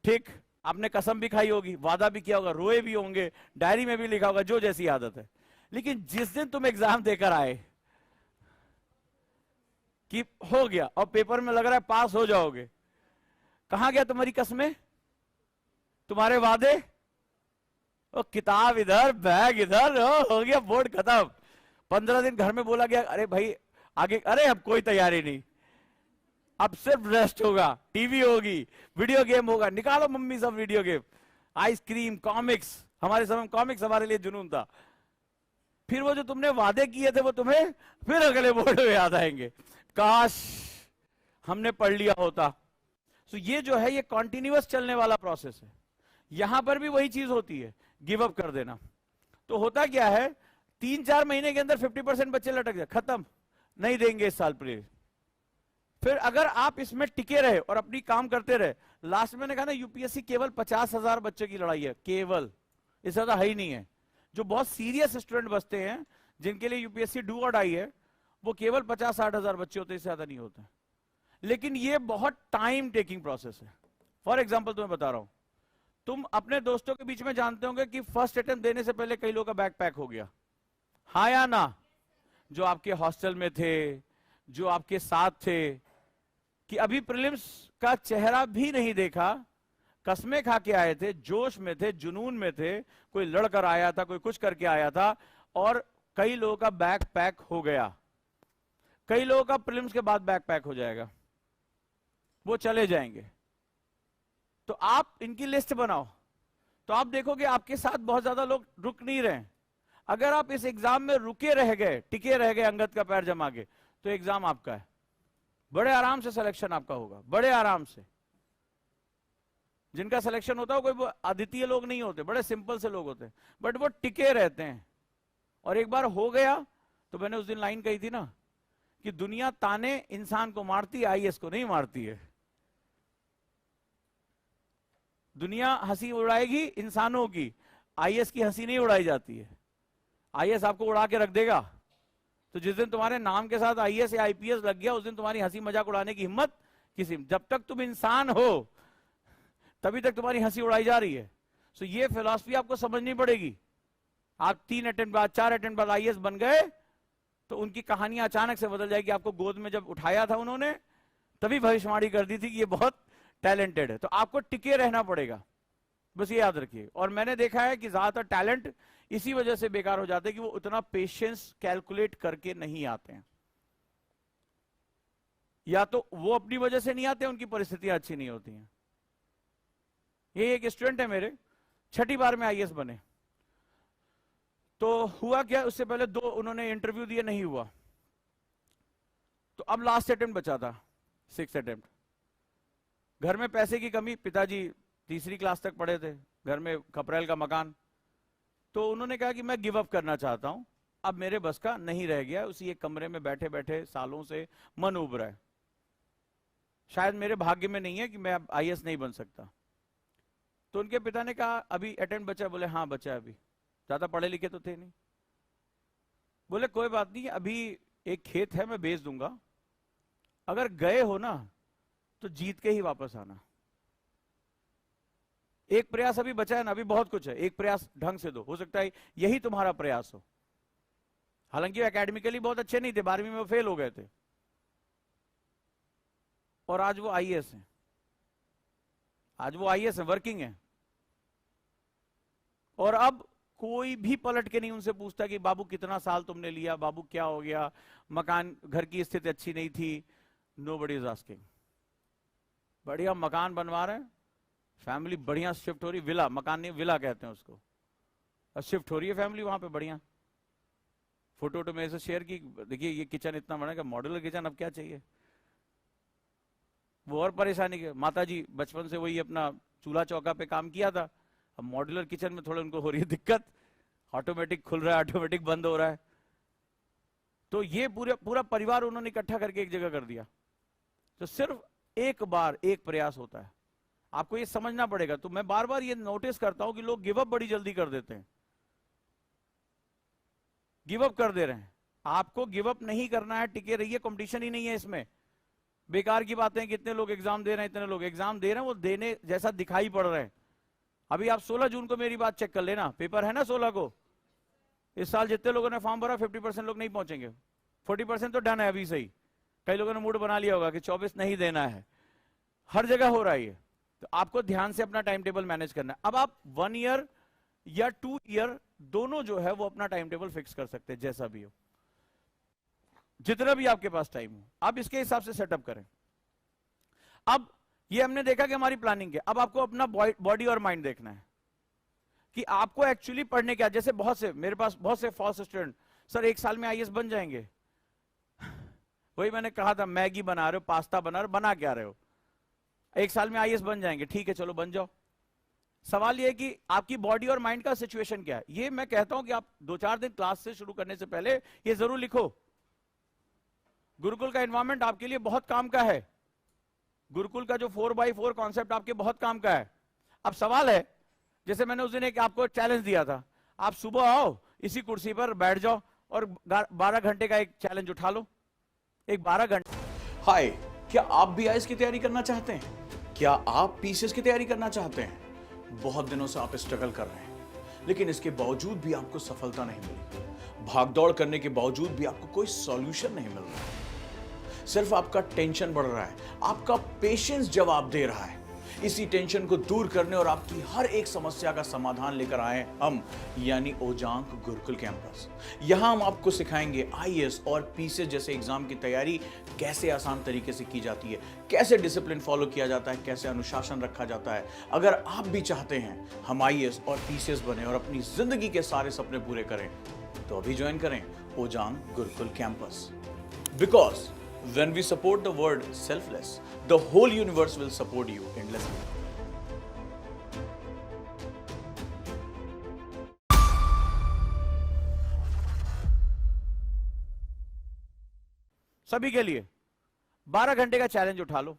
ठीक, आपने कसम भी खाई होगी, वादा भी किया होगा, रोए भी होंगे, डायरी में भी लिखा होगा, जो जैसी आदत है। लेकिन जिस दिन तुम एग्जाम देकर आए कि हो गया और पेपर में लग रहा है पास हो जाओगे, कहां गया तुम्हारी कसमें, तुम्हारे वादे? ओ किताब इधर, बैग इधर, हो गया, बोर्ड खत्म। 15 दिन घर में बोला गया, अरे भाई आगे, अरे अब कोई तैयारी नहीं, अब सिर्फ रेस्ट होगा, टीवी होगी, वीडियो गेम होगा, निकालो मम्मी सब वीडियो गेम, आइसक्रीम, कॉमिक्स। हमारे समय कॉमिक्स हमारे लिए जुनून था। फिर वो जो तुमने वादे किए थे वो तुम्हें फिर अगले बोर्ड में याद आएंगे, काश हमने पढ़ लिया होता। तो ये जो है, ये कॉन्टिन्यूअस चलने वाला प्रोसेस है। यहां पर भी वही चीज होती है, गिव अप कर देना। तो होता क्या है, 3-4 महीने के अंदर 50% बच्चे लटक जाए, खत्म, नहीं देंगे इस साल प्लीज। फिर अगर आप इसमें टिके रहे और अपनी काम करते रहे, लास्ट में मैंने कहा ना, यूपीएससी केवल 50,000 बच्चों की लड़ाई है, केवल, इससे ज्यादा है ही नहीं है। जो बहुत सीरियस स्टूडेंट बचते हैं, जिनके लिए यूपीएससी डू और डाई है, वो केवल 50-60 हजार बच्चे होते हैं, इससे ज्यादा नहीं होते। लेकिन ये बहुत टाइम टेकिंग प्रोसेस है। फॉर एग्जाम्पल तुम्हें बता रहा हूं, तुम अपने दोस्तों के बीच में जानते होंगे कि फर्स्ट अटेम्प्ट देने से पहले कई लोगों का बैग पैक हो गया, हाँ या ना? जो आपके हॉस्टल में थे, जो आपके साथ थे, कि अभी प्रीलिम्स का चेहरा भी नहीं देखा, कसमें खा के आए थे, जोश में थे, जुनून में थे, कोई लड़कर आया था, कोई कुछ करके आया था, और कई लोगों का बैग पैक हो गया। कई लोगों का प्रीलिम्स के बाद बैग पैक हो जाएगा, वो चले जाएंगे। तो आप इनकी लिस्ट बनाओ, तो आप देखोगे आपके साथ बहुत ज्यादा लोग रुक नहीं रहे। अगर आप इस एग्जाम में रुके रह गए, टिके रह गए, अंगद का पैर जमा के, तो एग्जाम आपका है, बड़े आराम से सिलेक्शन आपका होगा, बड़े आराम से। जिनका सिलेक्शन होता है कोई अद्वितीय लोग नहीं होते, बड़े सिंपल से लोग होते हैं, बट वो टिके रहते हैं। और एक बार हो गया तो मैंने उस दिन लाइन कही थी ना कि दुनिया ताने इंसान को मारती है, आईएएस को नहीं मारती है। दुनिया हंसी उड़ाएगी इंसानों की, आईएएस की हंसी नहीं उड़ाई जाती है। आईएएस आपको उड़ा के रख देगा। तो जिस दिन तुम्हारे नाम के साथ आईएएस या आईपीएस लग गया, उस दिन तुम्हारी हंसी मजाक उड़ाने की हिम्मत किसी, जब तक तुम इंसान हो तभी तक तुम्हारी हंसी उड़ाई जा रही है। सो ये फिलॉसफी आपको समझनी पड़ेगी। आप 3 अटेम्प्ट बाद 4 अटेम्प्ट बाद आईएएस बन गए तो उनकी कहानियां अचानक से बदल जाएगी। आपको गोद में जब उठाया था उन्होंने तभी भविष्यवाणी कर दी थी कि ये बहुत टैलेंटेड है। तो आपको टिके रहना पड़ेगा, बस ये याद रखिए। और मैंने देखा है कि ज्यादातर टैलेंट इसी वजह से बेकार हो जाते हैं कि वो उतना पेशेंस कैलकुलेट करके नहीं आते हैं। या तो वो अपनी वजह से नहीं आते, उनकी परिस्थितियां अच्छी नहीं होती हैं। ये एक स्टूडेंट है मेरे, 6ठी बार में आईएएस बने। तो हुआ क्या, उससे पहले 2 उन्होंने इंटरव्यू दिए, नहीं हुआ। तो अब लास्ट अटेम्प्ट बचा था, 6th अटेम्प्ट। घर में पैसे की कमी, पिताजी 3री क्लास तक पढ़े थे, घर में खपरेल का मकान। तो उन्होंने कहा कि मैं गिव अप करना चाहता हूं, अब मेरे बस का नहीं रह गया। उसी एक कमरे में बैठे बैठे सालों से मन उब रहा है, शायद मेरे भाग्य में नहीं है कि मैं अब आईएएस नहीं बन सकता। तो उनके पिता ने कहा अभी अटेम्प्ट बचा? बोले हाँ बचा, अभी ज्यादा पढ़े लिखे तो थे नहीं। बोले कोई बात नहीं, अभी एक खेत है मैं बेच दूंगा, अगर गए हो ना तो जीत के ही वापस आना। एक प्रयास अभी बचा है ना, अभी बहुत कुछ है, एक प्रयास ढंग से दो, हो सकता है यही तुम्हारा प्रयास हो। हालांकि वो एकेडमिकली बहुत अच्छे नहीं थे, 12वीं में वो फेल हो गए थे, और आज वो आईएएस हैं। आज वो आईएएस हैं, वर्किंग हैं। और अब कोई भी पलट के नहीं उनसे पूछता कि बाबू कितना साल तुमने लिया, बाबू क्या हो गया, मकान, घर की स्थिति अच्छी नहीं थी। Nobody is asking. बढ़िया मकान बनवा रहे हैं, फैमिली बढ़िया शिफ्ट हो रही, विला, मकान नहीं विला कहते हैं उसको, और शिफ्ट हो रही है फैमिली वहां पे बढ़िया। फोटो वोटो मेरे से शेयर की, देखिए ये किचन इतना बड़ा है, मॉड्यूलर किचन, अब क्या चाहिए। वो और परेशानी के, माता जी बचपन से वही अपना चूल्हा चौका पे काम किया था, अब मॉड्यूलर किचन में थोड़ा उनको हो रही है दिक्कत, ऑटोमेटिक खुल रहा है, ऑटोमेटिक बंद हो रहा है। तो ये पूरा परिवार उन्होंने इकट्ठा करके एक जगह कर दिया। तो सिर्फ एक बार एक प्रयास होता है, आपको ये समझना पड़ेगा। तो मैं बार बार ये नोटिस करता हूं कि लोग गिव अप बड़ी जल्दी कर देते हैं, गिव अप कर दे रहे हैं। आपको गिव अप नहीं करना है, टिके रहिए, कंपटीशन ही नहीं है इसमें। बेकार की बातें, कितने लोग एग्जाम दे रहे हैं, इतने लोग एग्जाम दे रहे हैं, वो देने जैसा दिखाई पड़ रहे हैं। अभी आप 16 जून को मेरी बात चेक कर लेना, पेपर है ना 16 को। इस साल जितने लोगों ने फॉर्म भरा 50% लोग नहीं पहुंचेंगे, 40% तो डन है अभी सही। कई लोगों ने मूड बना लिया होगा कि 24 नहीं देना है, हर जगह हो रहा है ये। तो आपको ध्यान से अपना टाइम टेबल मैनेज करना है। अब आप 1 ईयर या 2 ईयर दोनों जो है वो अपना टाइम टेबल फिक्स कर सकते हैं, जैसा भी हो, जितना भी आपके पास टाइम हो, आप इसके हिसाब से सेटअप करें। अब ये हमने देखा कि हमारी प्लानिंग है, अब आपको अपना बॉडी और माइंड देखना है कि आपको एक्चुअली पढ़ने क्या। जैसे बहुत से मेरे पास बहुत से फॉल्स स्टूडेंट, सर 1 साल में आईएएस बन जाएंगे। वही मैंने कहा था, मैगी बना रहे हो, पास्ता बना रहे हो, बना क्या रहे हो, 1 साल में आईएएस बन जाएंगे, ठीक है चलो बन जाओ। सवाल यह है कि आपकी बॉडी और माइंड का सिचुएशन क्या है। ये मैं कहता हूं कि आप 2-4 दिन क्लास से शुरू करने से पहले ये जरूर लिखो। गुरुकुल का एनवायरमेंट आपके लिए बहुत काम का है, गुरुकुल का जो 4x4 कॉन्सेप्ट आपके बहुत काम का है। अब सवाल है, जैसे मैंने उस दिन एक आपको चैलेंज दिया था, आप सुबह आओ, इसी कुर्सी पर बैठ जाओ और 12 घंटे का एक चैलेंज उठा लो, एक 12 घंटे।
हाय, क्या आप भी आईएएस की तैयारी करना चाहते हैं? क्या आप पीसीएस की तैयारी करना चाहते हैं? बहुत दिनों से आप स्ट्रगल कर रहे हैं, लेकिन इसके बावजूद भी आपको सफलता नहीं मिली। भागदौड़ करने के बावजूद भी आपको कोई सॉल्यूशन नहीं मिल रहा। सिर्फ आपका टेंशन बढ़ रहा है, आपका पेशेंस जवाब दे रहा है। इसी टेंशन को दूर करने और आपकी हर एक समस्या का समाधान लेकर आए हम, यानी ओजांग गुरुकुल कैंपस। यहां हम आपको सिखाएंगे आईएएस और पीसीएस जैसे एग्जाम की तैयारी कैसे आसान तरीके से की जाती है, कैसे डिसिप्लिन फॉलो किया जाता है, कैसे अनुशासन रखा जाता है। अगर आप भी चाहते हैं हम आईएएस और पीसीएस बने और अपनी जिंदगी के सारे सपने पूरे करें, तो अभी ज्वाइन करें Ojang Gurukul campus. Because when we support the word selfless, the whole universe will support you endlessly.
सभी के लिए 12 घंटे का चैलेंज उठा लो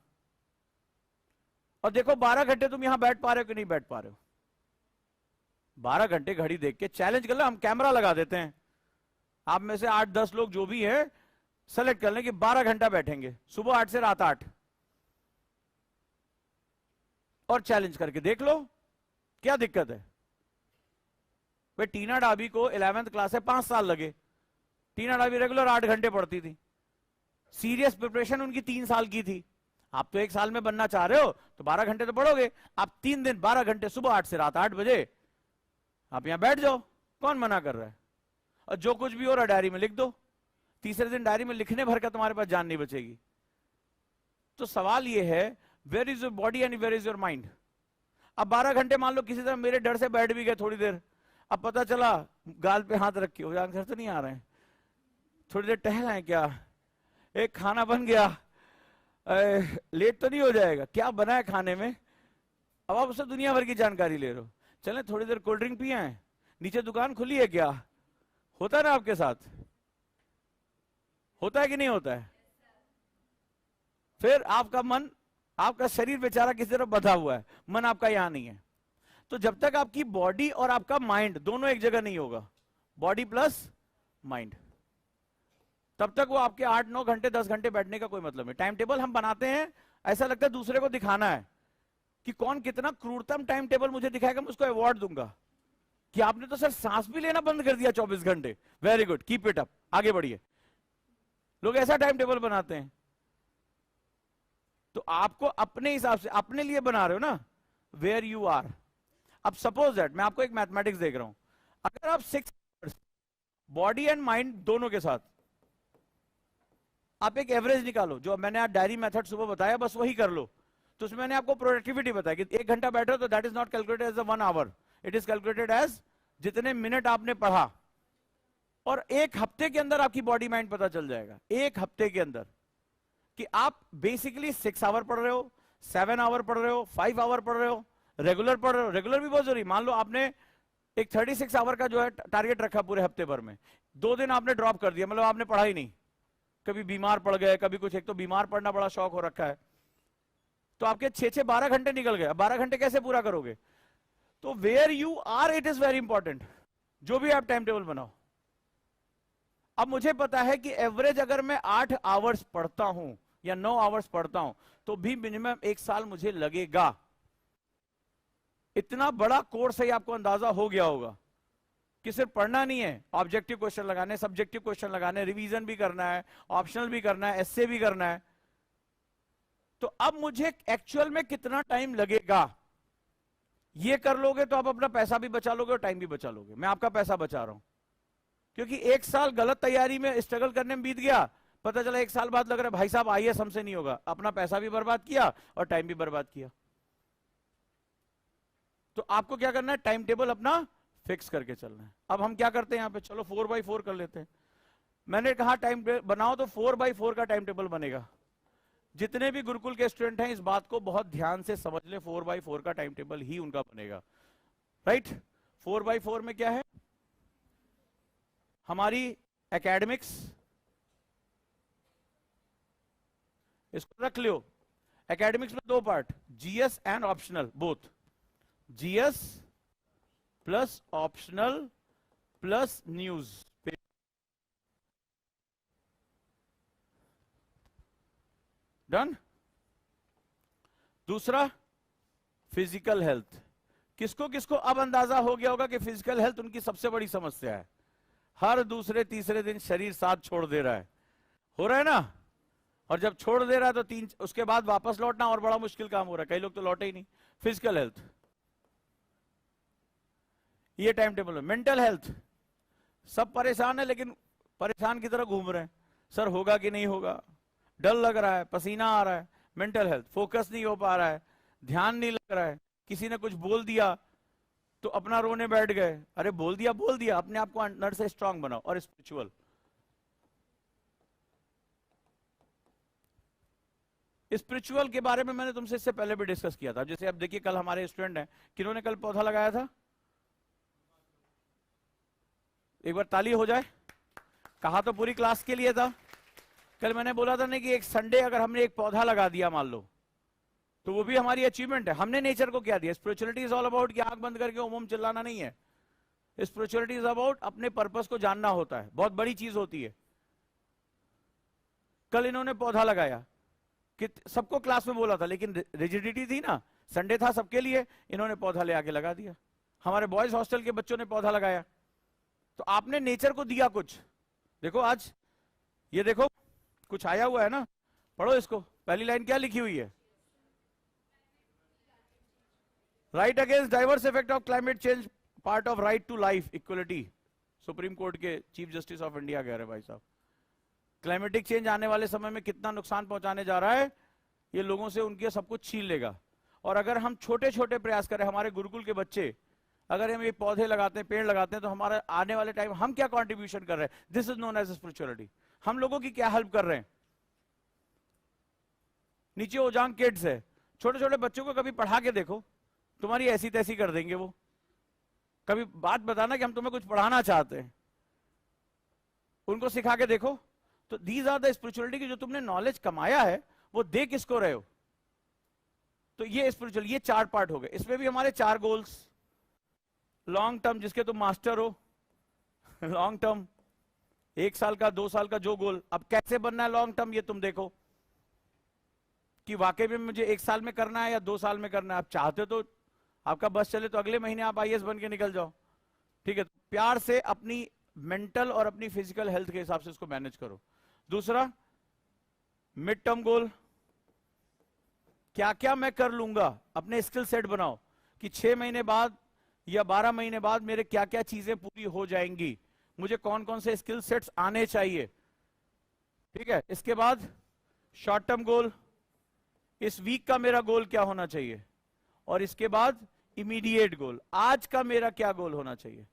और देखो 12 घंटे तुम यहां बैठ पा रहे हो कि नहीं बैठ पा रहे हो। 12 घंटे घड़ी देख के चैलेंज कर लो, हम कैमरा लगा देते हैं, आप में से 8-10 लोग जो भी है सेलेक्ट कर लें कि 12 घंटा बैठेंगे, सुबह 8 से रात 8, और चैलेंज करके देख लो क्या दिक्कत है। भाई टीना डाबी को 11th क्लास है 5 साल लगे, टीना डाबी रेगुलर 8 घंटे पढ़ती थी, सीरियस प्रिपरेशन उनकी 3 साल की थी। आप तो 1 साल में बनना चाह रहे हो तो 12 घंटे तो पढ़ोगे, आप 3 दिन 12 घंटे सुबह 8 से रात 8 बजे आप यहां बैठ जाओ, कौन मना कर रहा है। और जो कुछ भी हो रहा डायरी में लिख दो, तीसरे दिन डायरी में लिखने भर का तुम्हारे पास जान नहीं बचेगी। तो सवाल यह है where is your body and where is your mind. अब 12 घंटे मान लो किसी तरह मेरे डर से बैठ भी गए थोड़ी देर, अब पता चला गाल पे हाथ रख के हो जाए, घर तो नहीं आ रहे हैं, थोड़ी देर टहलाएं क्या, एक खाना बन गया, लेट तो नहीं हो जाएगा, क्या बना है खाने में, अब आप उससे दुनिया भर की जानकारी ले रहे हो। चलें थोड़ी देर कोल्ड ड्रिंक पिए, नीचे दुकान खुली है क्या, होता है ना आपके साथ, होता है कि नहीं होता है। फिर आपका मन, आपका शरीर बेचारा किसी तरफ बंधा हुआ है, मन आपका यहां नहीं है। तो जब तक आपकी बॉडी और आपका माइंड दोनों एक जगह नहीं होगा, बॉडी प्लस माइंड, तब तक वो आपके 8-9 घंटे 10 घंटे बैठने का कोई मतलब नहीं। टाइम टेबल हम बनाते हैं, ऐसा लगता है दूसरे को दिखाना है कि कौन कितना क्रूरतम टाइम टेबल मुझे दिखाएगा, मैं उसको अवार्ड दूंगा कि आपने तो सर सांस भी लेना बंद कर दिया 24 घंटे, very good, keep it up, आगे बढ़िए। लोग ऐसा टाइम टेबल बनाते हैं। तो आपको अपने हिसाब से, अपने लिए बना रहे हो ना, वेयर यू आर। अब सपोज दैट मैं आपको एक मैथमेटिक्स देख रहा हूं, अगर आप 6 बॉडी एंड माइंड दोनों के साथ आप एक एवरेज निकालो, जो मैंने आज डायरी मेथड सुबह बताया बस वही कर लो। तो उसमें मैंने आपको प्रोडक्टिविटी बताया कि 1 घंटा बैठो तो that is not calculated as 1 hour, it is calculated as जितने मिनट आपने पढ़ा। और 1 हफ्ते के अंदर आपकी बॉडी माइंड पता चल जाएगा, 1 हफ्ते के अंदर, कि आप बेसिकली 6 आवर पढ़ रहे हो, 7 आवर पढ़ रहे हो, 5 आवर पढ़ रहे हो, रेगुलर पढ़ रहे हो। रेगुलर भी बहुत जरूरी, मान लो आपने एक 36 आवर का जो है टारगेट रखा पूरे हफ्ते भर में, 2 दिन आपने ड्रॉप कर दिया, मतलब आपने पढ़ा ही नहीं, कभी बीमार पड़ गए, कभी कुछ, एक तो बीमार पड़ना बड़ा शौक हो रखा है, तो आपके 6-6 12 घंटे निकल गए। 12 घंटे कैसे पूरा करोगे। तो where you are it is very important, जो भी आप टाइम टेबल बनाओ। अब मुझे पता है कि एवरेज अगर मैं 8 आवर्स पढ़ता हूं या 9 आवर्स पढ़ता हूं तो भी मिनिमम 1 साल मुझे लगेगा। इतना बड़ा कोर्स है, आपको अंदाजा हो गया होगा कि सिर्फ पढ़ना नहीं है, ऑब्जेक्टिव क्वेश्चन लगाने, सब्जेक्टिव क्वेश्चन लगाने, रिवीजन भी करना है, ऑप्शनल भी करना है, एस्से भी करना है। तो अब मुझे एक्चुअल में कितना टाइम लगेगा, ये कर लोगे तो आप अपना पैसा भी बचा लोगे और टाइम भी बचा लोगे। मैं आपका पैसा बचा रहा हूं, क्योंकि 1 साल गलत तैयारी में स्ट्रगल करने में बीत गया, पता चला 1 साल बाद लग रहा है भाई साहब आईएएस हमसे नहीं होगा, अपना पैसा भी बर्बाद किया और टाइम भी बर्बाद किया। तो आपको क्या करना है, टाइम टेबल अपना फिक्स करके चलना है। अब हम क्या करते हैं यहां पे, चलो 4x4 कर लेते हैं। मैंने कहा टाइम बनाओ तो 4x4 का टाइम टेबल बनेगा। जितने भी गुरुकुल के स्टूडेंट हैं इस बात को बहुत ध्यान से समझ ले, 4x4 का टाइम टेबल ही उनका बनेगा, राइट। 4x4 में क्या है, हमारी एकेडमिक्स, इसको रख लियो। एकेडमिक्स में 2 part, GS and optional, both GS plus optional plus news. Done. दूसरा फिजिकल हेल्थ। किसको किसको अब अंदाजा हो गया होगा कि फिजिकल हेल्थ उनकी सबसे बड़ी समस्या है। हर दूसरे तीसरे दिन शरीर साथ छोड़ दे रहा है, हो रहा है ना। और जब छोड़ दे रहा है तो उसके बाद वापस लौटना और बड़ा मुश्किल काम हो रहा है, कई लोग तो लौटे ही नहीं। फिजिकल हेल्थ, ये टाइम टेबल है। मेंटल हेल्थ, सब परेशान है लेकिन परेशान की तरह घूम रहे हैं, सर होगा कि नहीं होगा, डर लग रहा है, पसीना आ रहा है। मेंटल हेल्थ, फोकस नहीं हो पा रहा है, ध्यान नहीं लग रहा है, किसी ने कुछ बोल दिया तो अपना रोने बैठ गए, अरे बोल दिया, अपने आप को अंदर से स्ट्रांग बनाओ। और स्पिरिचुअल, स्पिरिचुअल के बारे में मैंने तुमसे इससे पहले भी डिस्कस किया था। जैसे अब देखिए कल हमारे स्टूडेंट हैं, किन्होंने कल पौधा लगाया था, एक बार ताली हो जाए। कहा तो पूरी क्लास के लिए था, कल मैंने बोला था ना कि एक संडे अगर हमने एक पौधा लगा दिया मान लो, तो वो भी हमारी अचीवमेंट है। हमने नेचर को क्या दिया? स्पिरिचुअलिटी इज ऑल अबाउट कि आंख बंद करके ओम ओम चिल्लाना नहीं है। स्पिरिचुअलिटी इज अबाउट अपने पर्पस को जानना होता है, बहुत बड़ी चीज होती है। कल इन्होंने पौधा लगाया कि सबको क्लास में बोला था, लेकिन रिजिडिटी थी ना, संडे था सबके लिए, इन्होंने पौधा ले आके लगा दिया। हमारे बॉयज हॉस्टल के बच्चों ने पौधा लगाया। तो आपने नेचर को दिया कुछ। देखो आज ये देखो कुछ आया हुआ है ना, पढ़ो इसको। पहली लाइन क्या लिखी हुई है? Right against diverse effect of climate change, part of right to life equality. Supreme court के चीफ जस्टिस ऑफ इंडिया कह रहे भाई साहब, क्लाइमेटिक चेंज आने वाले समय में कितना नुकसान पहुंचाने जा रहा है, ये लोगों से उनके सब कुछ छीन लेगा। और अगर हम छोटे छोटे प्रयास करें, हमारे गुरुकुल के बच्चे अगर हम ये पौधे लगाते हैं, पेड़ लगाते हैं, तो हमारा आने वाले टाइम हम क्या कंट्रीब्यूशन कर रहे हैं? This is known as spirituality. हम लोगों की क्या हेल्प कर रहे हैं? नीचे ओजांग किड्स है, छोटे छोटे बच्चों को कभी पढ़ा के देखो, तुम्हारी ऐसी तैसी कर देंगे वो। कभी बात बताना कि हम तुम्हें कुछ पढ़ाना चाहते हैं, उनको सिखा के देखो। तो दीज आर द स्पिरिचुअलिटी की जो तुमने नॉलेज कमाया है वो दे किसको रहे हो? तो ये स्पिरिचुअल, ये 4 पार्ट हो गए। इसमें भी हमारे 4 गोल्स। लॉन्ग टर्म जिसके तुम मास्टर हो, लॉन्ग टर्म 1 साल का 2 साल का जो गोल। अब कैसे बनना है लॉन्ग टर्म, ये तुम देखो कि वाकई में मुझे 1 साल में करना है या 2 साल में करना है। आप चाहते तो आपका बस चले तो अगले महीने आप आईएएस बन के निकल जाओ, ठीक है। प्यार से अपनी मेंटल और अपनी फिजिकल हेल्थ के हिसाब से इसको मैनेज करो। दूसरा, मिड टर्म गोल, क्या क्या मैं कर लूंगा, अपने स्किल सेट बनाओ कि 6 महीने बाद या 12 महीने बाद मेरे क्या क्या चीजें पूरी हो जाएंगी, मुझे कौन कौन से स्किल सेट्स आने चाहिए, ठीक है। इसके बाद शॉर्ट टर्म गोल, इस वीक का मेरा गोल क्या होना चाहिए, और इसके बाद इमीडिएट गोल, आज का मेरा क्या गोल होना चाहिए।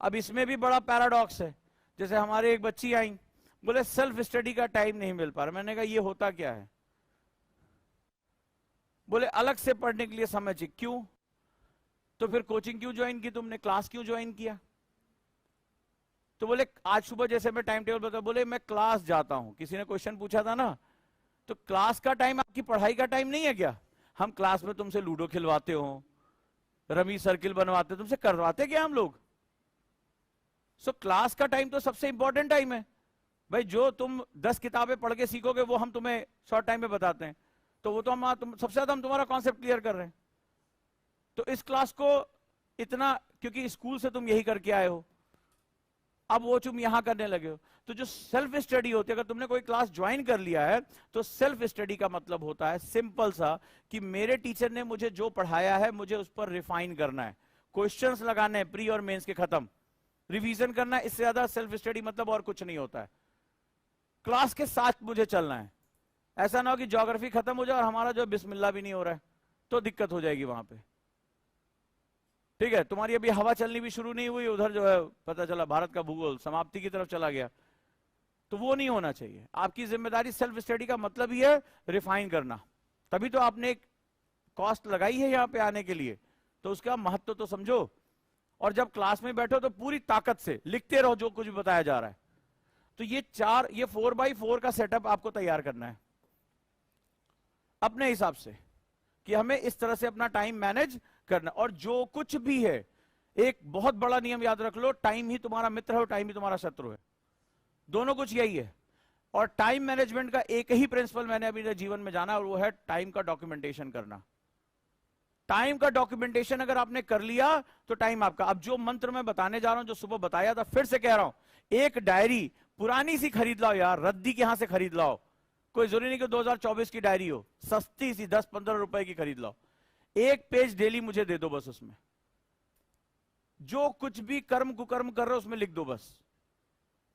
अब इसमें भी बड़ा पैराडॉक्स है। जैसे हमारे एक बच्ची आई, बोले सेल्फ स्टडी का टाइम नहीं मिल पा रहा। मैंने कहा ये होता क्या है? बोले अलग से पढ़ने के लिए समय चाहिए। क्यों? तो फिर कोचिंग क्यों ज्वाइन की तुमने, क्लास क्यों ज्वाइन किया? तो बोले आज सुबह जैसे मैं टाइम टेबल बता, बोले मैं क्लास जाता हूं। किसी ने क्वेश्चन पूछा था ना, तो क्लास का टाइम आपकी पढ़ाई का टाइम नहीं है क्या? हम क्लास में तुमसे लूडो खिलवाते हो, रमी सर्किल बनवाते, तुमसे करवाते क्या हम लोग? सो क्लास का टाइम तो सबसे इंपॉर्टेंट टाइम है भाई। जो तुम 10 किताबें पढ़ के सीखोगे वो हम तुम्हें शॉर्ट टाइम में बताते हैं, तो वो तो सबसे ज्यादा हम तुम्हारा कॉन्सेप्ट क्लियर कर रहे हैं। तो इस क्लास को इतना, क्योंकि स्कूल से तुम यही करके आए हो, अब वो तुम यहां करने लगे हो। तो जो सेल्फ स्टडी होती है, अगर तुमने कोई क्लास ज्वाइन कर लिया है, तो सेल्फ स्टडी का मतलब होता है सिंपल सा कि मेरे टीचर ने मुझे जो पढ़ाया है मुझे उस पर रिफाइन करना है, क्वेश्चंस लगाने हैं प्री और मेंस के, खत्म, रिवीजन करना है। इससे ज्यादा सेल्फ स्टडी मतलब और कुछ नहीं होता है। क्लास के साथ मुझे चलना है। ऐसा ना हो कि ज्योग्राफी खत्म हो जाए और हमारा जो बिस्मिल्लाह भी नहीं हो रहा है, तो दिक्कत हो जाएगी वहां पे, ठीक है। तुम्हारी अभी हवा चलनी भी शुरू नहीं हुई, उधर जो है पता चला भारत का भूगोल समाप्ति की तरफ चला गया, तो वो नहीं होना चाहिए। आपकी जिम्मेदारी सेल्फ स्टडी का मतलब ही है रिफाइन करना। तभी तो आपने एक कॉस्ट लगाई है यहाँ पे आने के लिए, तो उसका महत्व तो समझो। और जब क्लास में बैठो तो पूरी ताकत से लिखते रहो जो कुछ भी बताया जा रहा है। तो ये 4x4 का सेटअप आपको तैयार करना है अपने हिसाब से, कि हमें इस तरह से अपना टाइम मैनेज करना। और जो कुछ भी है, एक बहुत बड़ा नियम याद रख लो, टाइम ही तुम्हारा मित्र है और टाइम ही तुम्हारा शत्रु है, दोनों कुछ यही है। और टाइम मैनेजमेंट का एक ही प्रिंसिपल मैंने अभी जीवन में जाना, और वो है टाइम का डॉक्यूमेंटेशन करना। टाइम का डॉक्यूमेंटेशन अगर आपने कर लिया तो टाइम आपका। अब जो मंत्र मैं बताने जा रहा हूं, जो सुबह बताया था, फिर से कह रहा हूं, एक डायरी पुरानी सी खरीद लाओ यार, रद्दी के यहां से खरीद लाओ। कोई जरूरी नहीं कि 2024 की डायरी हो, सस्ती सी 10-15 रुपए की खरीद लाओ। 1 पेज डेली मुझे दे दो बस, उसमें जो कुछ भी कर्म कुकर्म कर रहे हो उसमें लिख दो बस,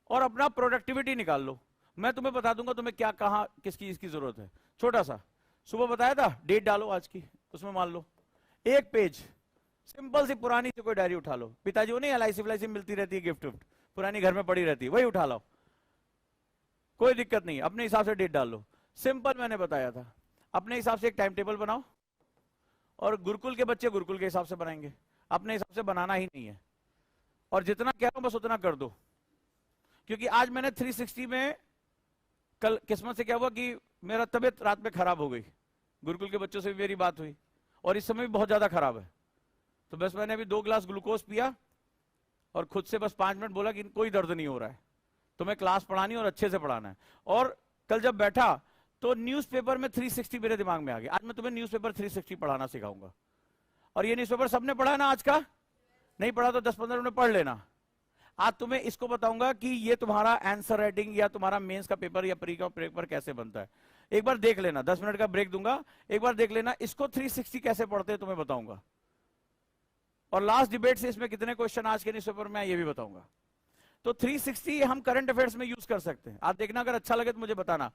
और अपना प्रोडक्टिविटी निकाल लो। मैं तुम्हें बता दूंगा तुम्हें क्या, कहां, किस चीज की जरूरत है। छोटा सा सुबह बताया था, डेट डालो आज की, उसमें मान लो 1 पेज सिंपल सी पुरानी से कोई डायरी उठा लो। पिताजी वो नहीं LIC मिलती रहती है, गिफ्ट विफ्ट पुरानी घर में पड़ी रहती है, वही उठा लो, कोई दिक्कत नहीं, अपने हिसाब से डेट डाल लो। सिंपल मैंने बताया था, अपने हिसाब से एक टाइम टेबल बनाओ, और गुरुकुल के बच्चे गुरुकुल के हिसाब से बनाएंगे, अपने हिसाब से बनाना ही नहीं है। और जितना कह रहा हूं बस उतना कर दो, क्योंकि आज मैंने 360 में कल किस्मत से क्या हुआ कि मेरा तबीयत रात में खराब हो गई, गुरुकुल के बच्चों से भी मेरी बात हुई और इस समय भी बहुत ज्यादा खराब है, तो बस मैंने अभी 2 गिलास ग्लूकोज पिया और खुद से बस 5 मिनट बोला कि कोई दर्द नहीं हो रहा है, तो मैं क्लास पढ़ानी और अच्छे से पढ़ाना है। और कल जब बैठा तो न्यूज़पेपर में 360 मेरे दिमाग में आ गया, आज मैं तुम्हें न्यूज़पेपर 360 पढ़ाना सिखाऊंगा। और ये न्यूज़पेपर सबने पढ़ा ना, आज का नहीं पढ़ा तो 10-15 मिनट पढ़ लेना। आज तुम्हें इसको बताऊंगा कि ये तुम्हारा आंसर राइटिंग या तुम्हारा मेंस का पेपर या प्री का पेपर कैसे बनता है। एक बार देख लेना, 10 मिनट का ब्रेक दूंगा, एक बार देख लेना इसको 360 कैसे पढ़ते हैं तुम्हें बताऊंगा। और लास्ट डिबेट से इसमें कितने क्वेश्चन आज के न्यूज़पेपर में ये भी बताऊंगा। तो 360 हम करंट अफेयर्स में यूज कर सकते हैं। आप देखना, अगर अच्छा लगे तो मुझे बताना।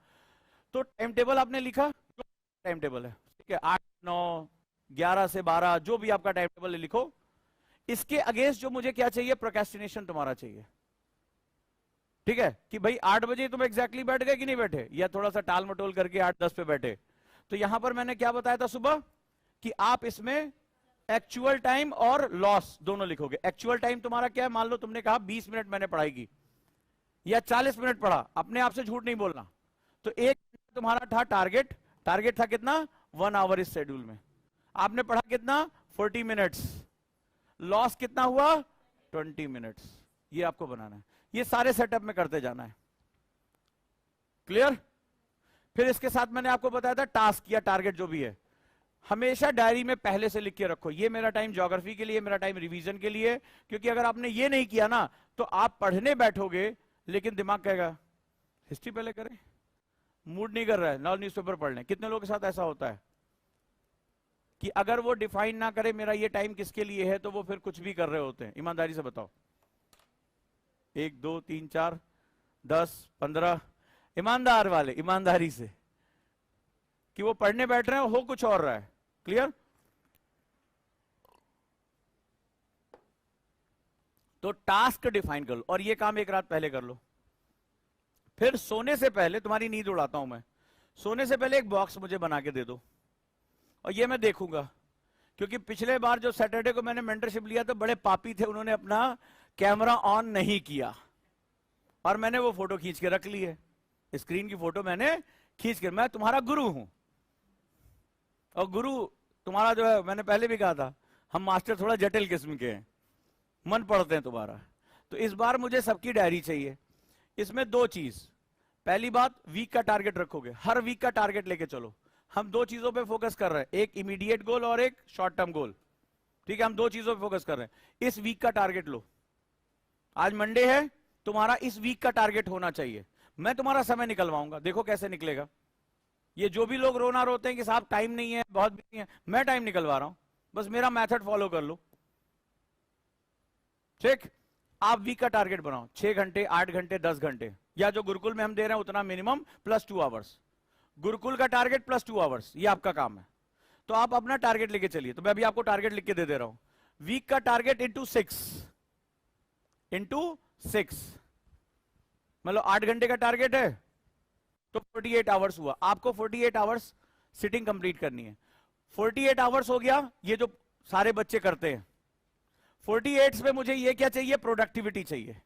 तो टाइम टेबल आपने लिखा, टाइम टेबल है ठीक है, 8, 9, 11 से 12 जो भी आपका टाइम टेबल है लिखो। इसके अगेंस्ट जो मुझे क्या चाहिए, प्रोक्रेस्टिनेशन तुम्हारा चाहिए, ठीक है, कि भाई 8 बजे तुम एग्जैक्टली बैठ गए कि नहीं बैठे, या थोड़ा सा टाल मटोल करके 8-10 पे बैठे। तो यहां पर मैंने क्या बताया था सुबह कि आप इसमें एक्चुअल टाइम और लॉस दोनों लिखोगे। एक्चुअल टाइम तुम्हारा क्या है, मान लो तुमने कहा 20 मिनट मैंने पढ़ाई की या 40 मिनट पढ़ा, अपने आप से झूठ नहीं बोलना। तो एक तुम्हारा था टारगेट, टारगेट था कितना 1 आवर इस शेड्यूल में, आपने पढ़ा कितना 40 मिनट्स, लॉस कितना हुआ 20 मिनट्स। ये आपको बनाना है, ये सारे सेटअप में करते जाना है। क्लियर? फिर इसके साथ मैंने आपको बताया था टास्क या टारगेट जो भी है हमेशा डायरी में पहले से लिख के रखो। ये मेरा टाइम ज्योग्राफी के लिए, मेरा टाइम रिवीजन के लिए, क्योंकि अगर आपने ये नहीं किया ना तो आप पढ़ने बैठोगे लेकिन दिमाग कहेगा हिस्ट्री पहले करें, मूड नहीं कर रहा है, नॉन न्यूज़पेपर पढ़ लें। कितने लोगों के साथ ऐसा होता है कि अगर वो डिफाइन ना करे मेरा ये टाइम किसके लिए है तो वो फिर कुछ भी कर रहे होते हैं। ईमानदारी से बताओ, 1, 2, 3, 4, 10, 15 ईमानदार वाले, ईमानदारी से, कि वो पढ़ने बैठ रहे हैं हो कुछ और रहा है। क्लियर? तो टास्क डिफाइन कर लो और ये काम एक रात पहले कर लो। फिर सोने से पहले, तुम्हारी नींद उड़ाता हूं मैं, सोने से पहले एक बॉक्स मुझे बना के दे दो और ये मैं देखूंगा, क्योंकि पिछले बार जो सैटरडे को मैंने मेंटरशिप लिया तो बड़े पापी थे, उन्होंने अपना कैमरा ऑन नहीं किया और मैंने वो फोटो खींच के रख ली है, स्क्रीन की फोटो मैंने खींच के। मैं तुम्हारा गुरु हूं और गुरु तुम्हारा जो है, मैंने पहले भी कहा था हम मास्टर थोड़ा जटिल किस्म के हैं, मन पढ़ते हैं तुम्हारा। तो इस बार मुझे सबकी डायरी चाहिए। इसमें 2 चीज, पहली बात वीक का टारगेट रखोगे, हर वीक का टारगेट लेके चलो। हम 2 चीजों पे फोकस कर रहे हैं, एक इमीडिएट गोल और एक शॉर्ट टर्म गोल, ठीक है, हम 2 चीजों पे फोकस कर रहे हैं। इस वीक का टारगेट लो, आज मंडे है, तुम्हारा इस वीक का टारगेट होना चाहिए। मैं तुम्हारा समय निकलवाऊंगा, देखो कैसे निकलेगा। ये जो भी लोग रोना रोते हैं कि साहब टाइम नहीं है, बहुत बिजी है, मैं टाइम निकलवा रहा हूं, बस मेरा मेथड फॉलो कर लो। ठीक, आप वीक का टारगेट बनाओ, 6 घंटे, 8 घंटे, 10 घंटे, या जो गुरुकुल में हम दे रहे हैं उतना मिनिमम, प्लस 2 आवर्स। गुरुकुल का टारगेट प्लस 2 आवर्स, ये आपका काम है। तो आप अपना टारगेट लेके चलिए। तो मैं अभी आपको टारगेट लिख के दे रहा हूं, वीक का टारगेट इंटू 6, मतलब 8 घंटे का टारगेट है तो 48 आवर्स हुआ। आपको 48 आवर्स सिटिंग कंप्लीट करनी है। 48 आवर्स हो गया, ये जो सारे बच्चे करते हैं। 48 में मुझे ये क्या चाहिए, प्रोडक्टिविटी चाहिए,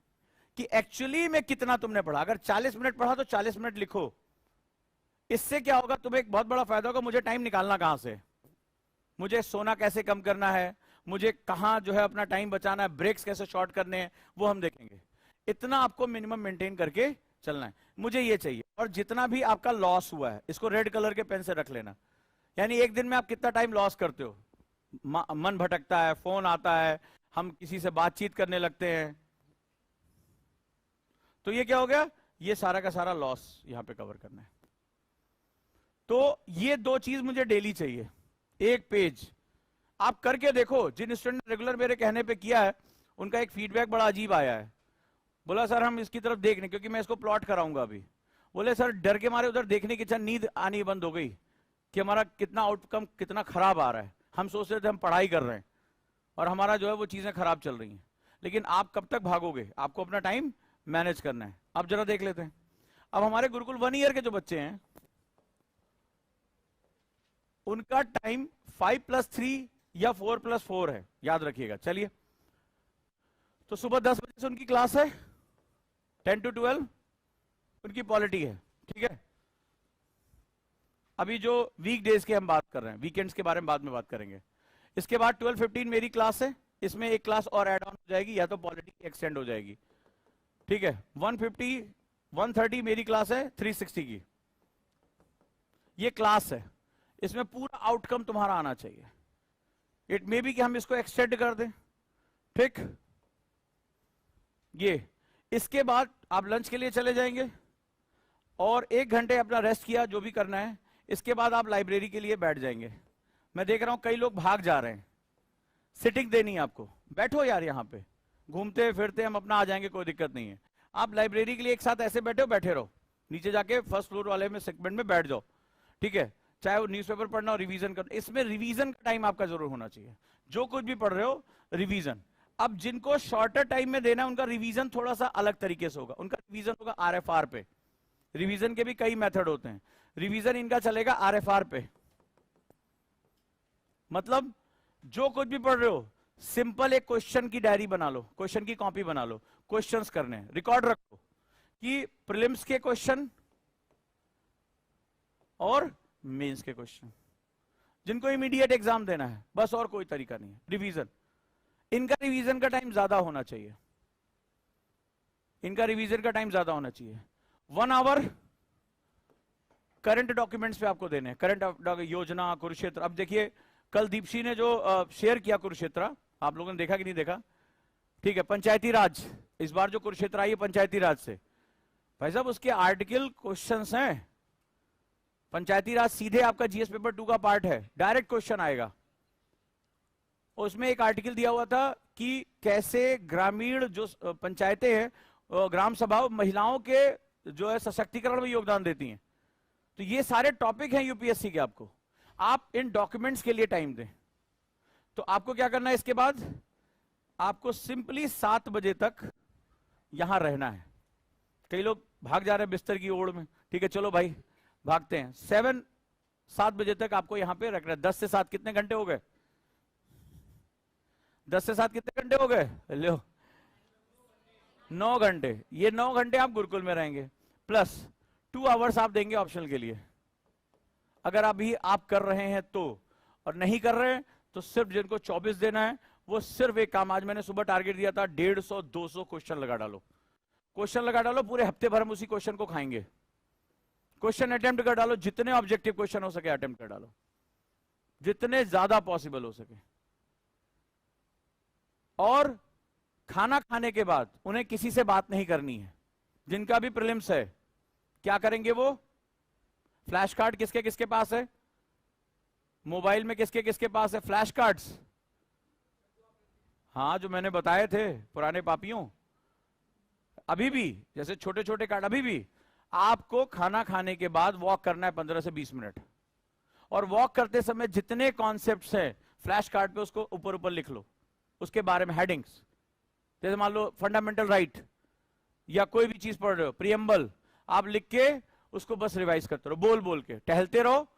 कि एक्चुअली में कितना तुमने पढ़ा। अगर 40 मिनट पढ़ा तो 40 मिनट लिखो। इससे क्या होगा, तुम्हें एक बहुत बड़ा फायदा होगा। मुझे टाइम निकालना कहां से, मुझे सोना कैसे कम करना है, मुझे कहां जो है अपना टाइम बचाना है, ब्रेक्स कैसे शॉर्ट करने हैं, वो हम देखेंगे। इतना आपको मिनिमम मेंटेन करके चलना है, मुझे ये चाहिए। और जितना भी आपका लॉस हुआ है इसको रेड कलर के पेन से रख लेना, यानी एक दिन में आप कितना टाइम लॉस करते हो। मन भटकता है, फोन आता है, हम किसी से बातचीत करने लगते हैं, तो ये क्या हो गया, ये सारा का सारा लॉस यहां पे कवर करना है। तो ये 2 चीज मुझे डेली चाहिए। एक पेज आप करके देखो, जिन स्टूडेंट ने रेगुलर मेरे कहने पे किया है उनका एक फीडबैक बड़ा अजीब आया है। बोला सर हम इसकी तरफ देख रहे, क्योंकि मैं इसको प्लॉट कराऊंगा अभी। बोले सर डर के मारे उधर देखने की इच्छा, नींद आनी बंद हो गई कि हमारा कितना आउटकम कितना खराब आ रहा है। हम सोच रहे थे हम पढ़ाई कर रहे हैं और हमारा जो है वो चीजें खराब चल रही हैं। लेकिन आप कब तक भागोगे, आपको अपना टाइम मैनेज करना है। अब जरा देख लेते हैं, अब हमारे गुरुकुल 1 ईयर के जो बच्चे हैं उनका टाइम 5+3 या 4+4 है, याद रखिएगा। चलिए, तो सुबह 10 बजे से उनकी क्लास है, 10 to 12 उनकी पॉलिटी है, ठीक है। अभी जो वीक डेज के हम बात कर रहे हैं, वीकेंड्स के बारे में बाद में बात करेंगे। इसके बाद 12:15 मेरी क्लास है, इसमें एक क्लास और ऐड ऑन हो जाएगी, या तो पॉलिटी एक्सटेंड हो जाएगी, ठीक है। 1:30 मेरी क्लास है 360 की, ये क्लास है, इसमें पूरा आउटकम तुम्हारा आना चाहिए। इट मे बी कि हम इसको एक्सटेंड कर दें, ठीक। ये इसके बाद आप लंच के लिए चले जाएंगे और 1 घंटे अपना रेस्ट किया, जो भी करना है। इसके बाद आप लाइब्रेरी के लिए बैठ जाएंगे। मैं देख रहा हूं कई लोग भाग जा रहे हैं, सिटिंग देनी है आपको, बैठो यार, यहां पे घूमते फिरते हम अपना आ जाएंगे, कोई दिक्कत नहीं है। आप लाइब्रेरी के लिए एक साथ ऐसे बैठे हो, बैठे रहो, नीचे जाके फर्स्ट फ्लोर वाले में सेगमेंट में बैठ जाओ, ठीक है। चाहे वो न्यूज़पेपर पढ़ना हो, रिवीजन करना, इसमें रिवीजन का टाइम आपका जरूर होना चाहिए। जो कुछ भी पढ़ रहे हो रिवीजन। अब जिनको शॉर्टर टाइम में देना है उनका रिवीजन थोड़ा सा अलग तरीके से होगा, उनका रिवीजन होगा RFR पे। रिवीजन के भी कई मेथड होते हैं, रिवीजन इनका चलेगा RFR पे। मतलब जो कुछ भी पढ़ रहे हो, सिंपल एक क्वेश्चन की डायरी बना लो, क्वेश्चन की कॉपी बना लो, क्वेश्चंस करने हैं, रिकॉर्ड रखो कि प्रीलिम्स के क्वेश्चन और मेंस के क्वेश्चन, जिनको इमीडिएट एग्जाम देना है, बस और कोई तरीका नहीं है। रिवीजन, इनका रिवीजन का टाइम ज्यादा होना चाहिए, इनका रिवीजन का टाइम ज्यादा होना चाहिए। 1 आवर करंट डॉक्यूमेंट्स पे आपको देने हैं, करंट योजना, कुरुक्षेत्र। अब देखिए कल दीपशी ने जो शेयर किया कुरुक्षेत्र, आप लोगों ने देखा कि नहीं देखा, ठीक है। पंचायती राज, इस बार जो कुरुक्षेत्र आई है पंचायती राज से, भाई साहब उसके आर्टिकल क्वेश्चंस हैं। पंचायती राज सीधे आपका GS पेपर 2 का पार्ट है, डायरेक्ट क्वेश्चन आएगा। उसमें एक आर्टिकल दिया हुआ था कि कैसे ग्रामीण जो पंचायतें हैं, ग्राम सभा महिलाओं के जो है सशक्तिकरण में योगदान देती हैं। तो ये सारे टॉपिक हैं यूपीएससी के। आपको, आप इन डॉक्यूमेंट्स के लिए टाइम दें। तो आपको क्या करना है, इसके बाद आपको सिंपली 7 बजे तक यहां रहना है। कई लोग भाग जा रहे हैं बिस्तर की ओर में, ठीक है, चलो भाई भागते हैं। 7 बजे तक आपको यहां पे रखना है। 10 से 7 कितने घंटे हो गए? 10 से 7 कितने घंटे हो गए? लो 9 घंटे। ये 9 घंटे आप गुरुकुल में रहेंगे, प्लस 2 आवर्स आप देंगे ऑप्शनल के लिए। अगर अभी आप कर रहे हैं तो, और नहीं कर रहे हैं तो सिर्फ जिनको 24 देना है वो सिर्फ एक काम, आज मैंने सुबह टारगेट दिया था 150-200 क्वेश्चन लगा डालो। क्वेश्चन लगा डालो, पूरे हफ्ते भर हम उसी क्वेश्चन को खाएंगे। क्वेश्चन अटेम्प्ट कर डालो, जितने ऑब्जेक्टिव क्वेश्चन हो सके अटेम्प्ट कर डालो, जितने ज्यादा पॉसिबल हो सके। और खाना खाने के बाद उन्हें किसी से बात नहीं करनी है। जिनका भी प्रीलिम्स है, क्या करेंगे वो? फ्लैश कार्ड किसके किसके पास है? मोबाइल में किसके किसके पास है फ्लैश कार्ड्स? हाँ, जो मैंने बताए थे पुराने पापियों। अभी भी जैसे छोटे छोटे कार्ड, अभी भी आपको खाना खाने के बाद वॉक करना है 15 से 20 मिनट। और वॉक करते समय जितने कॉन्सेप्ट्स हैं फ्लैश कार्ड पे उसको ऊपर ऊपर लिख लो, उसके बारे में हेडिंग्स। जैसे मान लो फंडामेंटल राइट या कोई भी चीज पढ़ रहे हो, प्रियम्बल, आप लिख के उसको बस रिवाइज करते रहो, बोल बोल के टहलते रहो।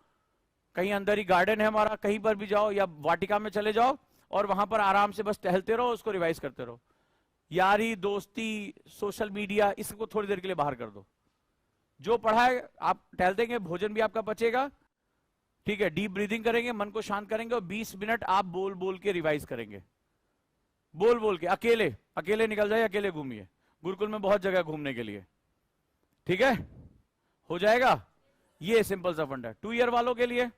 कहीं अंदर ही गार्डन है हमारा, कहीं पर भी जाओ या वाटिका में चले जाओ और वहां पर आराम से बस टहलते रहो, उसको रिवाइज करते रहो। यारी दोस्ती, सोशल मीडिया, इसको थोड़ी देर के लिए बाहर कर दो। जो पढ़ा है आप टहल देंगे, भोजन भी आपका पचेगा, ठीक है। डीप ब्रीदिंग करेंगे, मन को शांत करेंगे और 20 मिनट आप बोल बोल के रिवाइज करेंगे। बोल बोल के, अकेले अकेले निकल जाए, अकेले घूमिए। गुरुकुल में बहुत जगह घूमने के लिए, ठीक है, हो जाएगा। ये सिंपल सा फंड है 2 ईयर वालों के लिए।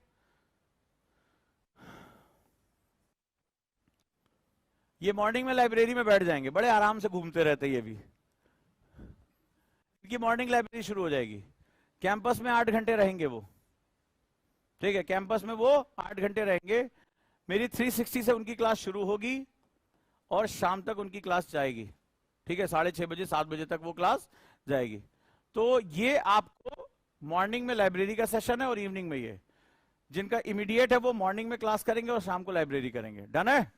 ये मॉर्निंग में लाइब्रेरी में बैठ जाएंगे, बड़े आराम से घूमते रहते ये भी, क्योंकि मॉर्निंग लाइब्रेरी शुरू हो जाएगी। कैंपस में 8 घंटे रहेंगे वो, ठीक है, कैंपस में वो 8 घंटे रहेंगे। मेरी 360 से उनकी क्लास शुरू होगी और शाम तक उनकी क्लास जाएगी, ठीक है। 6:30 बजे 7 बजे तक वो क्लास जाएगी। तो ये आपको मॉर्निंग में लाइब्रेरी का सेशन है और इवनिंग में ये। जिनका इमीडिएट है वो मॉर्निंग में क्लास करेंगे और शाम को लाइब्रेरी करेंगे। डन है?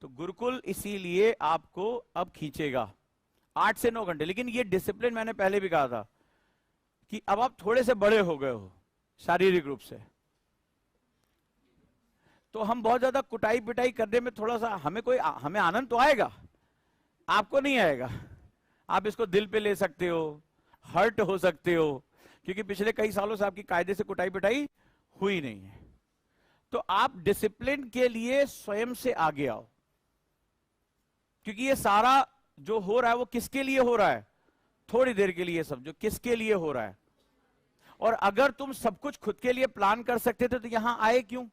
तो गुरुकुल इसीलिए आपको अब खींचेगा 8 से 9 घंटे। लेकिन ये डिसिप्लिन मैंने पहले भी कहा था कि अब आप थोड़े से बड़े हो गए हो शारीरिक रूप से, तो हम बहुत ज्यादा कुटाई पिटाई करने में थोड़ा सा हमें आनंद तो आएगा, आपको नहीं आएगा। आप इसको दिल पे ले सकते हो, हर्ट हो सकते हो, क्योंकि पिछले कई सालों से आपकी कायदे से कुटाई पिटाई हुई नहीं है। तो आप डिसिप्लिन के लिए स्वयं से आगे आओ, क्योंकि ये सारा जो हो रहा है वो किसके लिए हो रहा है? थोड़ी देर के लिए समझो किसके लिए हो रहा है। और अगर तुम सब कुछ खुद के लिए प्लान कर सकते थे तो यहां आए क्यों?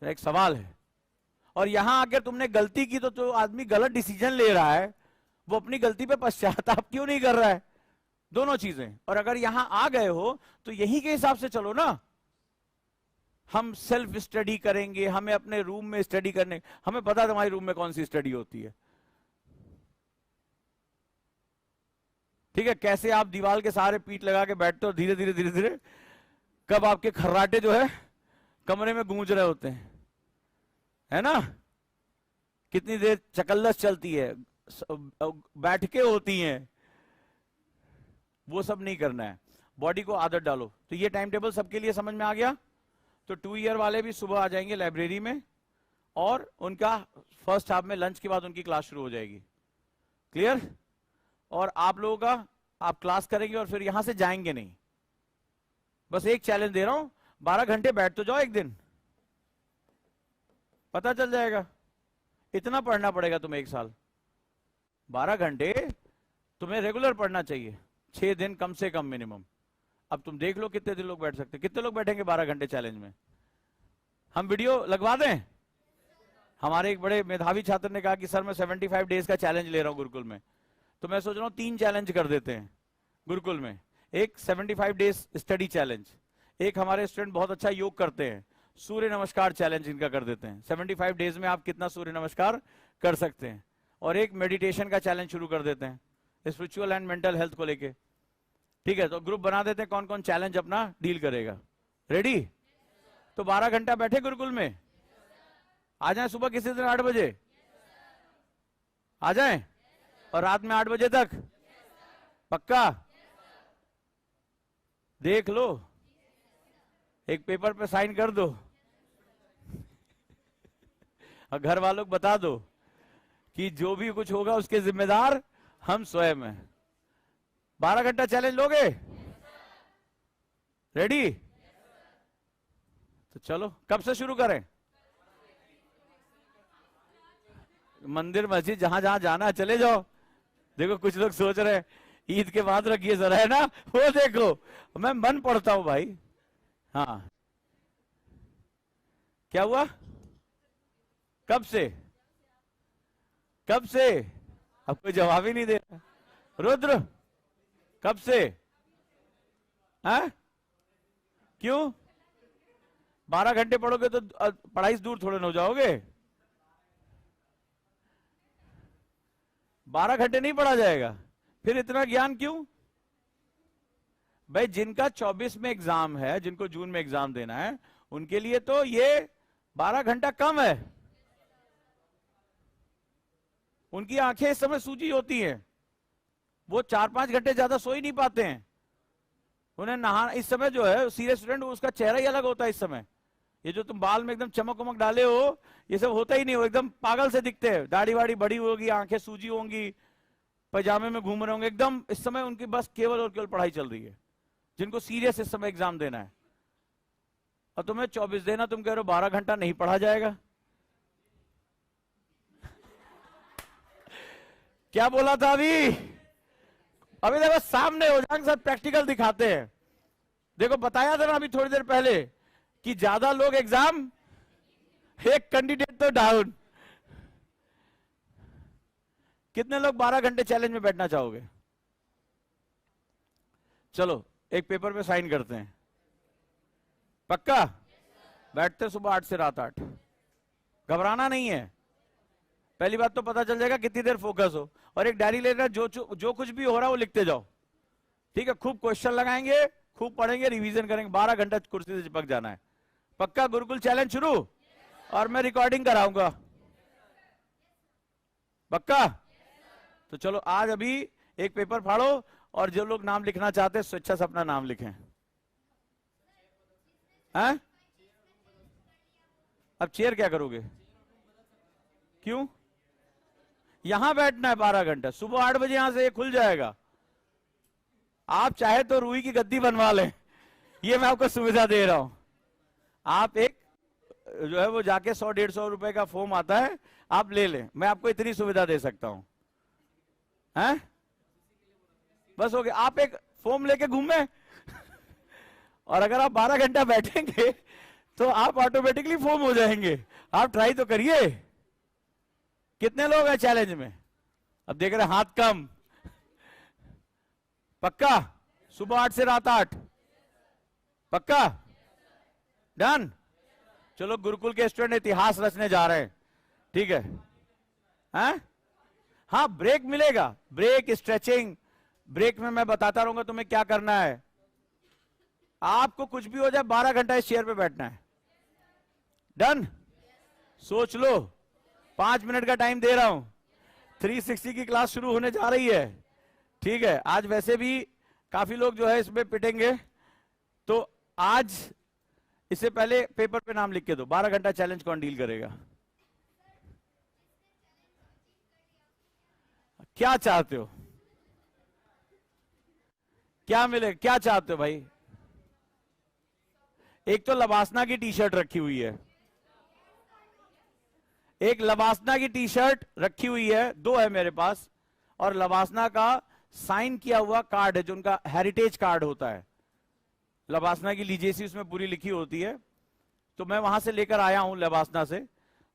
एक सवाल है। और यहां अगर तुमने गलती की तो जो आदमी गलत डिसीजन ले रहा है वो अपनी गलती पे पश्चाताप क्यों नहीं कर रहा है? दोनों चीजें। और अगर यहां आ गए हो तो यही के हिसाब से चलो ना। हम सेल्फ स्टडी करेंगे, हमें अपने रूम में स्टडी करने, हमें पता है तुम्हारी रूम में कौन सी स्टडी होती है, ठीक है? कैसे आप दीवार के सहारे पीठ लगा के बैठते हो, धीरे धीरे धीरे धीरे कब आपके खर्राटे जो है कमरे में गूंज रहे होते हैं, है ना? कितनी देर चकल्लस चलती है, बैठके होती हैं, वो सब नहीं करना है। बॉडी को आदत डालो। तो ये टाइम टेबल सबके लिए समझ में आ गया? तो 2 ईयर वाले भी सुबह आ जाएंगे लाइब्रेरी में, और उनका फर्स्ट हाफ में लंच के बाद उनकी क्लास शुरू हो जाएगी। क्लियर? और आप लोगों का आप क्लास करेंगे और फिर यहां से जाएंगे नहीं। बस एक चैलेंज दे रहा हूं, 12 घंटे बैठ तो जाओ एक दिन, पता चल जाएगा। इतना पढ़ना पड़ेगा तुम्हें एक साल, 12 घंटे तुम्हें रेगुलर पढ़ना चाहिए, 6 दिन कम से कम मिनिमम। अब तुम देख लो कितने दिन लोग बैठ सकते, कितने लोग बैठेंगे 12 घंटे चैलेंज में? हम वीडियो लगवा दें? हमारे एक बड़े मेधावी छात्र ने कहा कि सर मैं 75 डेज का चैलेंज ले रहा हूं गुरुकुल में। तो मैं सोच रहा हूं 3 चैलेंज कर देते हैं गुरुकुल में। एक 75 डेज स्टडी चैलेंज, एक हमारे स्टूडेंट बहुत अच्छा योग करते हैं, सूर्य नमस्कार चैलेंज इनका कर देते हैं। 75 डेज में आप कितना सूर्य नमस्कार कर सकते हैं। और एक मेडिटेशन का चैलेंज शुरू कर देते हैं स्पिरिचुअल एंड मेंटल हेल्थ को लेके। ठीक है, तो ग्रुप बना देते हैं कौन कौन चैलेंज अपना डील करेगा। रेडी? तो 12 घंटा बैठे गुरुकुल में, आ जाएं सुबह किसी दिन 8 बजे आ जाएं, और रात में 8 बजे तक। पक्का? देख लो, एक पेपर पे साइन कर दो और घर वालों को बता दो कि जो भी कुछ होगा उसके जिम्मेदार हम स्वयं हैं। 12 घंटा चैलेंज लोगे? रेडी? तो चलो, कब से शुरू करें? मंदिर मस्जिद जहां जहां जाना है चले जाओ। देखो कुछ लोग सोच रहे हैं ईद के बाद रखिए जरा, है ना? वो देखो मैं मन पढ़ता हूं भाई। हाँ, क्या हुआ? कब से? कब से? अब कोई जवाब ही नहीं दे रहा। रुद्र, कब से? हैं? क्यों? 12 घंटे पढ़ोगे तो पढ़ाई से दूर थोड़े न हो जाओगे। 12 घंटे नहीं पढ़ा जाएगा, फिर इतना ज्ञान क्यों? भाई जिनका 24 में एग्जाम है, जिनको जून में एग्जाम देना है, उनके लिए तो ये 12 घंटा कम है। उनकी आंखें इस समय सूजी होती हैं, वो 4-5 घंटे ज्यादा सो ही नहीं पाते हैं। उन्हें नहाना इस समय जो है सीरियस स्टूडेंट, उसका चेहरा ही अलग होता है इस समय। ये जो तुम बाल में एकदम चमक वमक डाले हो, ये सब होता ही नहीं, हो एकदम पागल से दिखते हैं। दाढ़ी वाड़ी बड़ी होगी, आंखें सूजी होंगी, पैजामे में घूम रहे होंगे एकदम। इस समय उनकी बस केवल और केवल पढ़ाई चल रही है, जिनको सीरियस इस समय एग्जाम देना है। और तुम्हें 24 देना, तुम कह रहे हो 12 घंटा नहीं पढ़ा जाएगा। क्या बोला था अभी देखो सामने हो जाएंगे, सब प्रैक्टिकल दिखाते हैं। देखो बताया था ना अभी थोड़ी देर पहले कि ज्यादा लोग एग्जाम, एक कैंडिडेट तो डाउन। कितने लोग 12 घंटे चैलेंज में बैठना चाहोगे? चलो एक पेपर पे साइन करते हैं, पक्का? बैठते सुबह 8 से रात 8, घबराना नहीं है। पहली बात तो पता चल जाएगा कितनी देर फोकस हो, और एक डायरी लेना, जो कुछ भी हो रहा है वो लिखते जाओ। ठीक है, खूब क्वेश्चन लगाएंगे, खूब पढ़ेंगे, रिवीजन करेंगे, 12 घंटा कुर्सी से चिपक जाना है। पक्का? गुरुकुल चैलेंज शुरू, और मैं रिकॉर्डिंग कराऊंगा। पक्का? तो चलो आज अभी एक पेपर फाड़ो, और जो लोग नाम लिखना चाहते हैं स्वेच्छा से अपना नाम लिखें। हैं? अब चेयर क्या करोगे? क्यों? यहां बैठना है 12 घंटा, सुबह 8 बजे यहां से ये खुल जाएगा। आप चाहे तो रुई की गद्दी बनवा लें, ये मैं आपको सुविधा दे रहा हूं। आप एक जो है वो जाके 100-150 रुपए का फोम आता है, आप ले लें, मैं आपको इतनी सुविधा दे सकता हूं। हैं? बस हो गया, आप एक फोम लेके घूमे और अगर आप 12 घंटा बैठेंगे तो आप ऑटोमेटिकली फोम हो जाएंगे। आप ट्राई तो करिए। कितने लोग हैं चैलेंज में? अब देख रहे हैं हाथ कम। पक्का? सुबह 8 से रात 8? पक्का? डन? चलो, गुरुकुल के स्टूडेंट इतिहास रचने जा रहे हैं, ठीक है? हैं? हाँ, ब्रेक मिलेगा, ब्रेक, स्ट्रेचिंग। ब्रेक में मैं बताता रहूंगा तुम्हें क्या करना है। आपको कुछ भी हो जाए, 12 घंटा इस चेयर पे बैठना है। डन? सोच लो, 5 मिनट का टाइम दे रहा हूं। 360 की क्लास शुरू होने जा रही है, ठीक है? आज वैसे भी काफी लोग जो है इसमें पिटेंगे, तो आज इससे पहले पेपर पे नाम लिख के दो। 12 घंटा चैलेंज कौन डील करेगा? क्या चाहते हो? क्या मिले? क्या चाहते हो भाई? एक तो लवासना की टी शर्ट रखी हुई है, एक लवासना की टी शर्ट रखी हुई है, 2 है मेरे पास, और लवासना का साइन किया हुआ कार्ड है, जो उनका हेरिटेज कार्ड होता है। लवासना की लीजेसी उसमें पूरी लिखी होती है, तो मैं वहां से लेकर आया हूं लवासना से।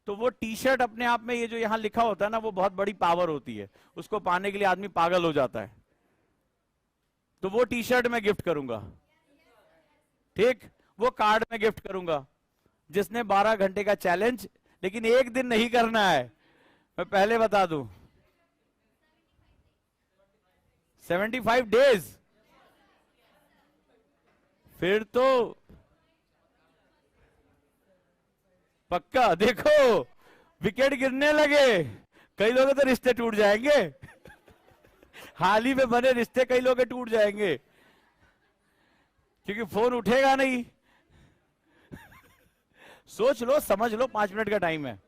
तो वो टी शर्ट अपने आप में, ये जो यहां लिखा होता है ना, वो बहुत बड़ी पावर होती है, उसको पाने के लिए आदमी पागल हो जाता है। तो वो टी शर्ट मैं गिफ्ट करूंगा, ठीक? वो कार्ड मैं गिफ्ट करूंगा जिसने 12 घंटे का चैलेंज, लेकिन एक दिन नहीं करना है, मैं पहले बता दूं। 75 डेज? फिर तो पक्का। देखो, विकेट गिरने लगे, कई लोगों के तो रिश्ते टूट जाएंगे। हाल ही में बने रिश्ते कई लोगों के टूट जाएंगे, क्योंकि फोन उठेगा नहीं। सोच लो, समझ लो, 5 मिनट का टाइम है।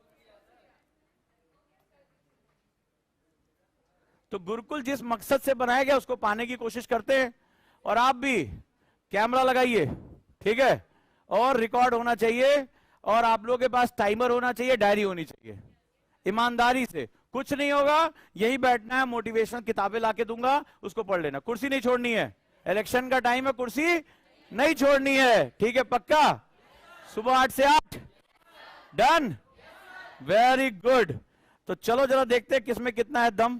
तो गुरुकुल जिस मकसद से बनाया गया उसको पाने की कोशिश करते हैं। और आप भी कैमरा लगाइए, ठीक है? और रिकॉर्ड होना चाहिए, और आप लोगों के पास टाइमर होना चाहिए, डायरी होनी चाहिए। ईमानदारी से, कुछ नहीं होगा, यही बैठना है, मोटिवेशनल किताबें लाके दूंगा, उसको पढ़ लेना। कुर्सी नहीं छोड़नी है, इलेक्शन का टाइम है, कुर्सी नहीं छोड़नी है, ठीक है? पक्का? सुबह 8 से 8? डन? Very good. तो चलो जरा देखते हैं किसमें कितना है दम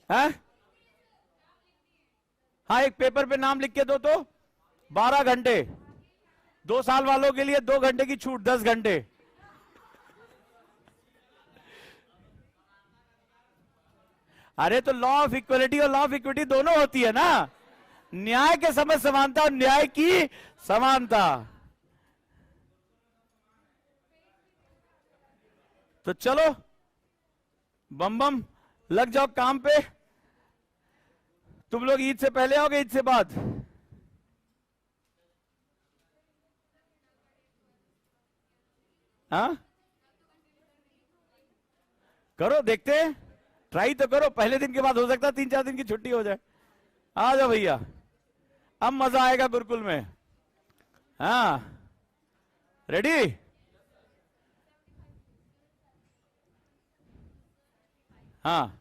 है। हाँ, एक पेपर पे नाम लिख के दो तो 12 घंटे। 2 साल वालों के लिए 2 घंटे की छूट, 10 घंटे। अरे तो लॉ ऑफ इक्वलिटी और लॉ ऑफ इक्विटी दोनों होती है ना, न्याय के समय समानता और न्याय की समानता। तो चलो बम बम लग जाओ काम पे। तुम लोग ईद से पहले आओगे, ईद से बाद? हाँ, करो, देखते हैं, ट्राई तो करो। पहले दिन के बाद हो सकता है 3-4 दिन की छुट्टी हो जाए। आ जाओ भैया, अब मजा आएगा गुरुकुल में। हाँ, रेडी? हाँ,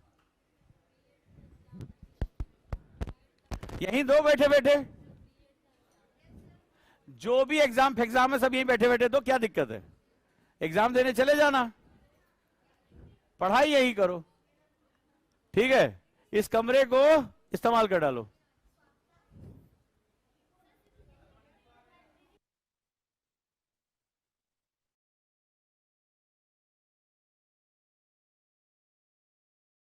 यहीं दो बैठे बैठे, जो भी एग्जाम है सब यहीं बैठे बैठे दो, क्या दिक्कत है? एग्जाम देने चले जाना, पढ़ाई यही करो, ठीक है? इस कमरे को इस्तेमाल कर डालो।